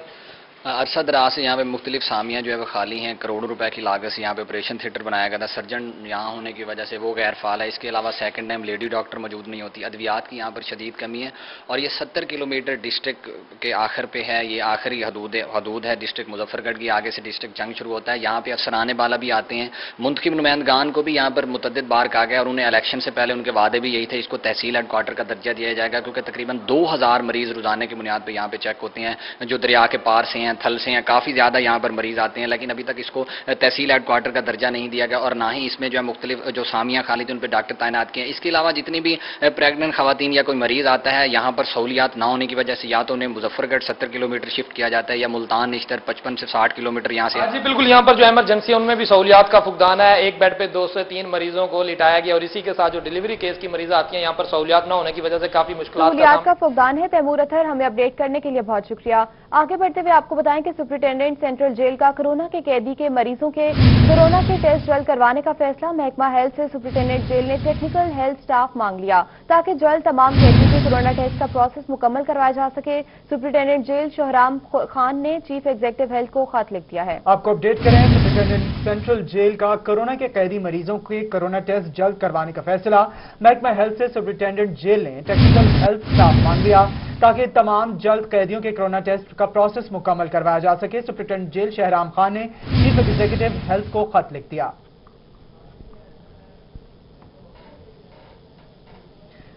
عرصہ دراز سے یہاں پہ مختلف سامیاں جو ہے وہ خالی ہیں. کروڑوں روپے کی لاگت سے یہاں پہ آپریشن تھیٹر بنایا گیا تھا. سرجن یہاں ہونے کی وجہ سے وہ غیر فعال ہے. اس کے علاوہ سیکنڈ ٹائم لیڈی ڈاکٹر موجود نہیں ہوتی. ادویات کی یہاں پر شدید کمی ہے اور یہ 70 کلومیٹر ڈسٹرکٹ کے آخر پہ ہے. یہ آخری حدود ہے ڈسٹرکٹ مظفر گڑھ کی. آگے سے ڈسٹرکٹ جنگ شروع ہوتا ہے. یہاں پہ افسرانے بالا بھی آتے ہیں. منتخب نمائندگان کو بھی یہاں پر متعدد بار کہا گیا اور انہیں الیکشن سے پہلے ان کے وعدے بھی یہی تھے. اس کو تحصیل ہیڈ کوارٹر کا درجہ دیا جائے گا کیونکہ تقریباً 2000 مریض روزانہ کی بنیاد پہ یہاں پہ چیک ہوتے ہیں جو دریا کے پار سے ہیں, تھل سے ہیں. کافی زیادہ یہاں پر مریض آتے ہیں لیکن ابھی تک اس کو تحصیل ہیڈ کوارٹر کا درجہ نہیں دیا گیا اور نہ ہی اس میں جو ہے مختلف جو سامیاں خالی تھیں ان پہ ڈاکٹر تعینات کیے ہیں. اس کے علاوہ جتنی بھی پریگننٹ خواتین یا کوئی مریض آتا ہے یہاں پر سہولیات نہ ہونے کی وجہ سے یا تو انہیں مظفر گڑھ 70 کلومیٹر شفٹ کیا جاتا ہے یا ملتان نشتر 55 سے 60 کلومیٹر یہاں سے. جی بالکل, یہاں پر جو ایمرجنسی ہے ان میں بھی سہولیات کا فقدان ہے. ایک بیڈ پہ 2 سے 3 مریضوں کو لٹایا گیا اور اسی کے ساتھ جو ڈیلیوری کیس کی مریض آتی ہیں یہاں پر سہولیات نہ ہونے کی وجہ سے کافی سہولیات کا فقدان ہے. تیمور اطہر, ہمیں اپڈیٹ کرنے کے لیے بہت شکریہ. آگے بڑھتے ہوئے آپ کو بتائیں کہ سپرنٹینڈنٹ سینٹرل جیل کا کورونا کے قیدی کے مریضوں کے کورونا کے ٹیسٹ جلد کروانے کا فیصلہ. محکمہ ہیلتھ سے سپرنٹینڈنٹ جیل نے ٹیکنیکل ہیلتھ سٹاف مانگ لیا تاکہ جلد تمام قیدیوں کے کورونا ٹیسٹ کا پروسیس مکمل کروایا جا سکے. سپرنٹینڈنٹ جیل شہرام خان نے چیف ایگزیکٹو ہیلتھ کو خط لکھ دیا ہے. آپ کو اپڈیٹ کریں, سپرنٹینڈنٹ سینٹرل جیل کا کورونا کے قیدی مریضوں کے کورونا ٹیسٹ جلد کروانے کا فیصلہ. محکمہ ہیلتھ سے سپرنٹینڈنٹ جیل نے ٹیکنیکل ہیلتھ سٹاف مانگ لیا تاکہ تمام جلد قیدیوں کے کورونا ٹیسٹ کا پروسیس مکمل کروایا جا سکے. سپرنٹینڈنٹ جیل شہرام خان نے چیف ایگزیکٹو ہیلتھ کو خط لکھ دیا.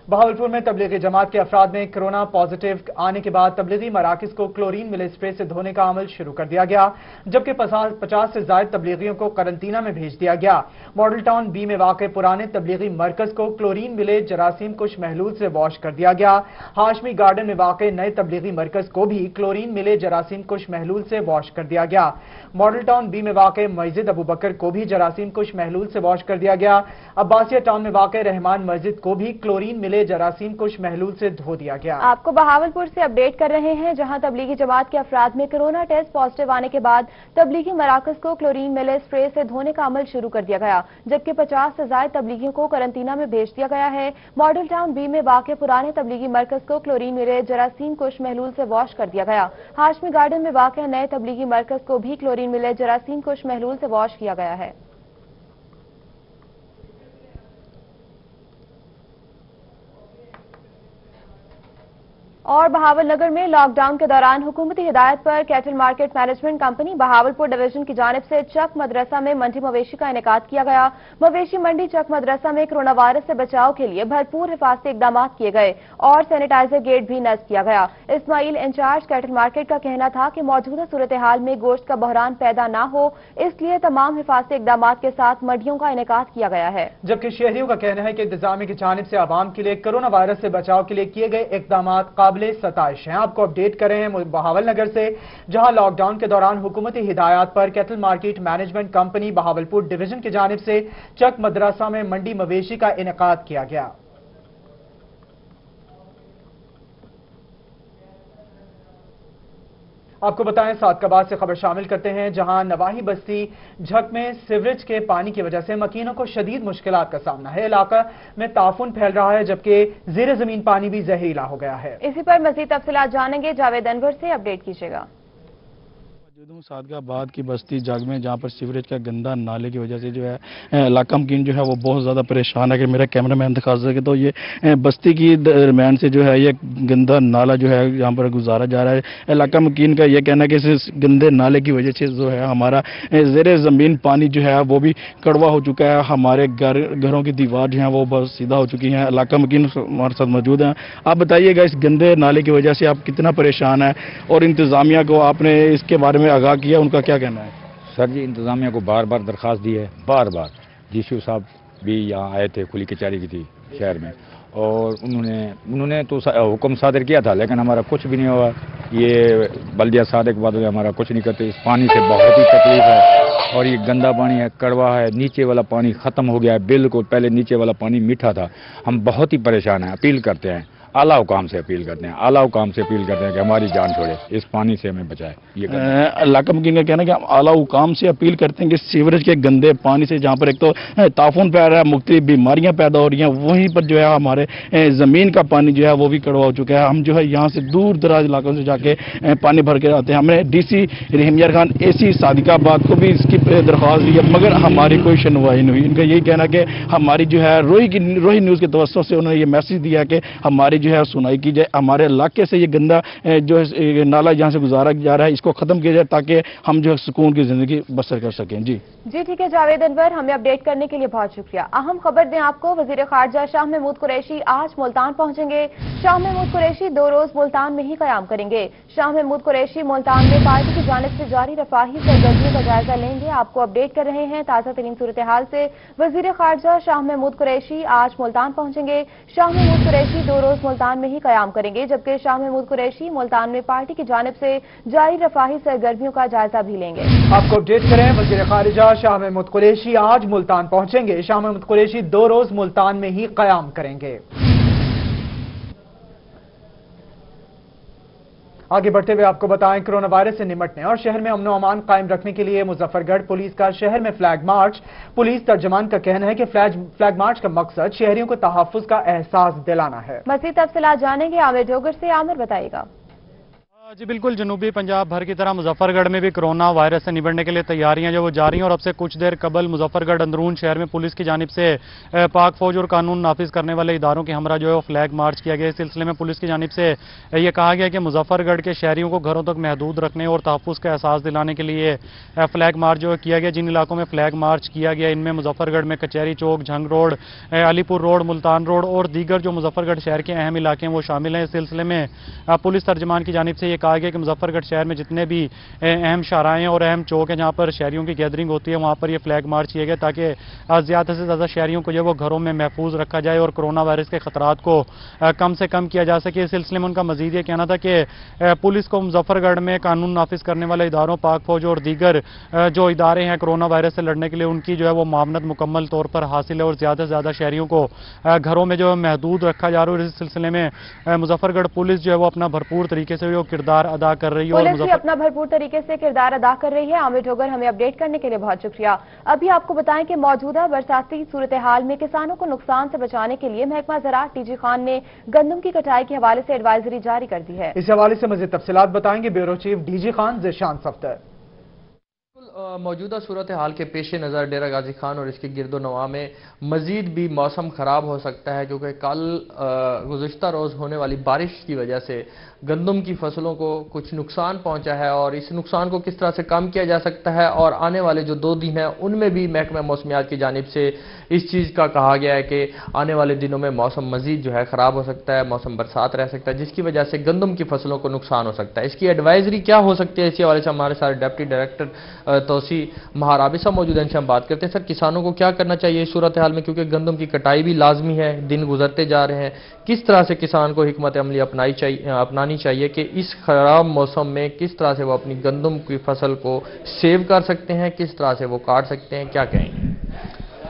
بہاولپور میں تبلیغی جماعت کے افراد میں کورونا پازیٹیو آنے کے بعد تبلیغی مراکز کو کلورین ملے اسپرے سے دھونے کا عمل شروع کر دیا گیا جبکہ 50 سے زائد تبلیغیوں کو قرنطینہ میں بھیج دیا گیا. ماڈل ٹاؤن بی میں واقع پرانے تبلیغی مرکز کو کلورین ملے جراثیم کش محلول سے واش کر دیا گیا. ہاشمی گارڈن میں واقع نئے تبلیغی مرکز کو بھی کلورین ملے جراثیم کش محلول سے واش کر دیا گیا. ماڈل ٹاؤن بی میں واقع مسجد ابو بکر کو بھی جراثیم کش محلول سے واش کر دیا گیا. عباسیہ ٹاؤن میں واقع رحمان مسجد کو بھی کلورین ملے جراثیم کش محلول سے دھو دیا گیا. آپ کو بہاولپور سے اپڈیٹ کر رہے ہیں جہاں تبلیغی جماعت کے افراد میں کورونا ٹیسٹ پازیٹیو آنے کے بعد تبلیغی مراکز کو کلورین ملے اسپرے سے دھونے کا عمل شروع کر دیا گیا جبکہ 50 سے زائد تبلیغیوں کو قرنطینہ میں بھیج دیا گیا ہے. ماڈل ٹاؤن بی میں واقع پرانے تبلیغی مرکز کو کلورین ملے جراثیم کش محلول سے واش کر دیا گیا. ہاشمی گارڈن میں واقع نئے تبلیغی مرکز کو بھی کلورین ملے جراثیم کش محلول سے واش کیا گیا ہے. اور بہاول نگر میں لاک ڈاؤن کے دوران حکومتی ہدایت پر cattle market management company Bahawalpur division کی جانب سے چک مدرسہ میں منڈی مویشی کا انعقاد کیا گیا. مویشی منڈی چک مدرسہ میں کورونا وائرس سے بچاؤ کے لیے بھرپور حفاظتی اقدامات کیے گئے اور سینیٹائزر گیٹ بھی نصب کیا گیا. اسماعیل انچارج کیٹل مارکیٹ کا کہنا تھا کہ موجودہ صورتحال میں گوشت کا بحران پیدا نہ ہو اس لیے تمام حفاظتی اقدامات کے ساتھ منڈیوں کا انعقاد کیا گیا ہے. جبکہ شہریوں کا کہنا ہے کہ انتظامیہ کی جانب سے عوام کے لیے کورونا وائرس سے بچاؤ کے لیے کیے گئے اقدامات قابل ستائش ہیں. آپ کو اپڈیٹ کر رہے ہیں بہاول نگر سے جہاں لاک ڈاؤن کے دوران حکومتی ہدایات پر cattle market management company Bahawalpur division کی جانب سے چک مدرسہ میں منڈی مویشی کا انعقاد کیا گیا. آپ کو بتائیں سعدکباد سے خبر شامل کرتے ہیں جہاں نواحی بستی جھک میں سیوریج کے پانی کی وجہ سے مکینوں کو شدید مشکلات کا سامنا ہے. علاقہ میں تعفن پھیل رہا ہے جبکہ زیر زمین پانی بھی زہریلا ہو گیا ہے. اسی پر مزید تفصیلات جانیں گے, جاوید انور سے اپڈیٹ کیجیے گا. سعدکباد کی بستی جگ میں جہاں پر سیوریج کا گندا نالے کی وجہ سے جو ہے علاقہ مکین جو ہے وہ بہت زیادہ پریشان ہے. کہ میرا کیمرہ مین دکھا سکے تو یہ بستی کی درمیان سے جو ہے یہ گندا نالا جو ہے یہاں پر گزارا جا رہا ہے. علاقہ مکین کا یہ کہنا ہے کہ اس گندے نالے کی وجہ سے جو ہے ہمارا زیر زمین پانی جو ہے وہ بھی کڑوا ہو چکا ہے. ہمارے گھروں کی دیوار جو ہیں وہ بہت سیدھا ہو چکی ہیں. علاقہ مکین ہمارے ساتھ موجود ہیں. آپ بتائیے گا اس گندے نالے کی وجہ سے آپ کتنا پریشان ہیں اور انتظامیہ کو آپ نے اس کے بارے میں آگاہ کیا, ان کا کیا کہنا ہے؟ سر جی انتظامیہ کو بار بار درخواست دی ہے, بار بار ڈی.سی.او صاحب بھی یہاں آئے تھے, کھلی کچہری کی تھی شہر میں, اور انہوں نے تو حکم صادر کیا تھا لیکن ہمارا کچھ بھی نہیں ہوا. یہ بلدیہ صادق بعد ہمارا کچھ نہیں کرتے. اس پانی سے بہت ہی تکلیف ہے اور یہ گندا پانی ہے, کڑوا ہے. نیچے والا پانی ختم ہو گیا ہے بالکل. پہلے نیچے والا پانی میٹھا تھا. ہم بہت ہی پریشان ہیں. اپیل کرتے ہیں आला हुकाम से अपील करते हैं, आला हुकाम से अपील करते हैं कि हमारी जान छोड़े, इस पानी से हमें बचाए। ये इलाका मुकीम का कहना है कि हम आला हुकाम से अपील करते हैं कि सीवरेज के गंदे पानी से, जहाँ पर एक तो ताफून फैल रहा है, मुख्तलिफ बीमारियां पैदा हो रही हैं, वहीं पर जो है हमारे ज़मीन का पानी जो है वो भी कड़वा हो चुका है। हम जो है यहाँ से दूर दराज इलाकों से जाके पानी भर के आते हैं। हमने DC रहीम यार खान AC सादिकाबाद को भी इसकी दरख्वास्त दी है, मगर हमारी कोई सुनवाई नहीं हुई। इनका यही कहना कि हमारी जो है रोही न्यूज़ के तवज्जो से उन्होंने ये मैसेज दिया कि हमारी जो है सुनाई की जाए, हमारे इलाके से ये गंदा जो है नाला जहाँ से गुजारा जा रहा है इसको खत्म किया जाए, ताकि हम जो है सुकून की जिंदगी बसर कर सकें। जी ठीक है जावेद अनवर, हमें अपडेट करने के लिए बहुत शुक्रिया। अहम खबर दें आपको, वजीर खारजा शाह महमूद कुरैशी आज मुल्तान पहुंचेंगे। शाह महमूद कुरैशी 2 रोज मुल्तान में ही कयाम करेंगे। शाह महमूद कुरैशी मुल्तान में पार्टी की जानिब से जारी रफाही सरगर्मियों का जायजा लेंगे। आपको अपडेट कर रहे हैं ताज़ा तरीन सूरत हाल से। वजीर खारजा शाह महमूद कुरैशी आज मुल्तान पहुंचेंगे। शाह महमूद कुरैशी 2 रोज मुल्तान में ही कयाम करेंगे, जबकि शाह महमूद कुरैशी मुल्तान में पार्टी की जानिब से जारी रफाही सरगर्मियों का जायजा भी लेंगे। आपको अपडेट करें, वजीर खारिजा शाह महमूद कुरैशी आज मुल्तान पहुंचेंगे। शाह महमूद कुरैशी 2 रोज मुल्तान में ही कयाम करेंगे। आगे बढ़ते हुए आपको बताएं, कोरोना वायरस से निपटने और शहर में अमन और अमान कायम रखने के लिए मुजफ्फरगढ़ पुलिस का शहर में फ्लैग मार्च। पुलिस तर्जमान का कहना है कि फ्लैग मार्च का मकसद शहरियों को तहफ्फुज का एहसास दिलाना है। मज़ीद तफसीलात जानेंगे आमिर डोगर से। आमिर बताएगा। जी बिल्कुल, जनूबी पंजाब भर की तरह मुजफ्फरगढ़ में भी कोरोना वायरस से निपटने के लिए तैयारियां जो वो जारी हैं और अब से कुछ देर कबल मुजफ्फरगढ़ अंदरून शहर में पुलिस की जानिब से पाक फौज और कानून नाफिज करने वाले इदारों के हमरा जो है वो फ्लैग मार्च किया गया। इस सिलसिले में पुलिस की जानिब से ये कहा गया कि मुजफ्फरगढ़ के शहरियों को घरों तक महदूद रखने और तहफ्फुज का एहसास दिलाने के लिए फ्लैग मार्च जो है किया गया। जिन इलाकों में फ्लैग मार्च किया गया इनमें मुजफ्फरगढ़ में Kachehri Chowk, Jhang road, Alipur road, Multan road और दीगर जो मुजफ्फरगढ़ शहर के अहम इलाके हैं वो शामिल हैं। इस सिलसिले में पुलिस तर्जमान की जानिब से ये कहा गया कि मुजफ्फरगढ़ शहर में जितने भी अहम शाहराएं और अहम चौक हैं जहां पर शहरियों की गैदरिंग होती है वहां पर ये फ्लैग मार्च किए गए, ताकि ज़्यादा से ज़्यादा शहरियों को जो वो घरों में महफूज रखा जाए और कोरोना वायरस के खतरात को कम से कम किया जा सके। इस सिलसिले में उनका मजीद ये कहना था कि पुलिस को मुजफ्फरगढ़ में कानून नाफिज करने वाले इदारों, पाक फौज और दीगर जो इदारे हैं कोरोना वायरस से लड़ने के लिए उनकी जो है वो मामनत मुकम्मल तौर पर हासिल है और ज़्यादा से ज़्यादा शहरियों को घरों में जो है महदूद रखा जा रहा है। इस सिलसिले में मुजफ्फरगढ़ पुलिस जो है वो अपना भरपूर तरीके से किरदार अदा कर रही है पुलिस भी अपना भरपूर तरीके से किरदार अदा कर रही है। आमिर डोगर, हमें अपडेट करने के लिए बहुत शुक्रिया। अभी आपको बताएं कि मौजूदा बरसाती सूरत हाल में किसानों को नुकसान से बचाने के लिए महकमा ज़राअत DG खान ने गंदम की कटाई के हवाले से एडवाइजरी जारी कर दी है। इस हवाले से मज़ीद तफसीलात बताएंगे bureau chief DG Khan Zeeshan Safdar. मौजूदा सूरत हाल के पेश नज़र डेरा गाजी खान और इसके गिरदो नवा में मज़ीद भी मौसम ख़राब हो सकता है, क्योंकि कल गुज़िश्ता रोज़ होने वाली बारिश की वजह से गंदम की फसलों को कुछ नुकसान पहुंचा है और इस नुकसान को किस तरह से कम किया जा सकता है और आने वाले जो 2 दिन हैं उनमें भी महकमा मौसमियात की जानिब से इस चीज़ का कहा गया है कि आने वाले दिनों में मौसम मज़ीद जो है ख़राब हो सकता है, मौसम बरसात रह सकता है, जिसकी वजह से गंदम की फसलों को नुकसान हो सकता है। इसकी एडवाइजरी क्या हो सकती है, इसी हवाले से हमारे सारे डिप्टी डायरेक्टर तोसी महाराबी साहब मौजूद हैं, हम बात करते हैं। सर, किसानों को क्या करना चाहिए इस सूरत हाल में, क्योंकि गंदम की कटाई भी लाजमी है, दिन गुजरते जा रहे हैं, किस तरह से किसान को हिकमत अमली अपनानी चाहिए कि इस खराब मौसम में किस तरह से वो अपनी गंदम की फसल को सेव कर सकते हैं, किस तरह से वो काट सकते हैं, क्या कहेंगे?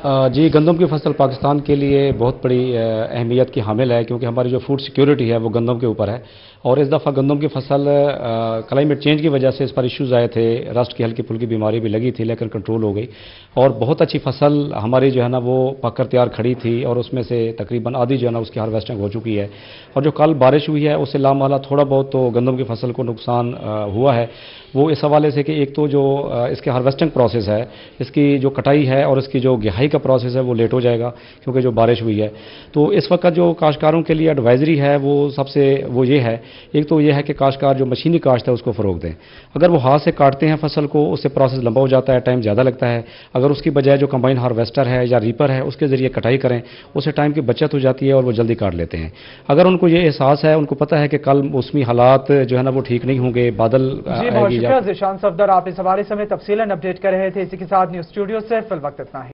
जी, गंदम की फसल पाकिस्तान के लिए बहुत बड़ी अहमियत की हामिल है, क्योंकि हमारी जो फूड सिक्योरिटी है वो गंदम के ऊपर है। और इस दफ़ा गंदम की फसल क्लाइमेट चेंज की वजह से इस पर इश्यूज़ आए थे, रस्ट की हल्की फुल्की बीमारी भी लगी थी, लेकिन कंट्रोल हो गई और बहुत अच्छी फसल हमारी जो है ना वो पककर तैयार खड़ी थी और उसमें से तकरीबन आधी जो है ना उसकी हार्वेस्टिंग हो चुकी है। और जो कल बारिश हुई है उससे लामाला थोड़ा बहुत तो गंदम की फसल को नुकसान हुआ है, वो इस हवाले से कि एक तो जो इसके हार्वेस्टिंग प्रोसेस है, इसकी जो कटाई है और इसकी जो गहाई का प्रोसेस है वो लेट हो जाएगा क्योंकि जो बारिश हुई है। तो इस वक्त जो काश्तकारों के लिए एडवाइजरी है वो सबसे वो ये है, एक तो ये है कि काश्तकार जो मशीनी काश्त है उसको फ़रोग दें। अगर वो हाथ से काटते हैं फसल को उससे प्रोसेस लंबा हो जाता है, टाइम ज़्यादा लगता है। अगर उसकी बजाय जो कंबाइन हार्वेस्टर है या रीपर है उसके ज़रिए कटाई करें, उससे टाइम की बचत हो जाती है और वो जल्दी काट लेते हैं। अगर उनको ये एहसास है, उनको पता है कि कल मौसमी हालात जो है ना वो ठीक नहीं होंगे, बादल ज़ीशान सफदर, आप इस हवाले से हमें तफसीलन अपडेट कर रहे थे। इसी के साथ न्यूज़ स्टूडियो से फिल वक्त इतना ही।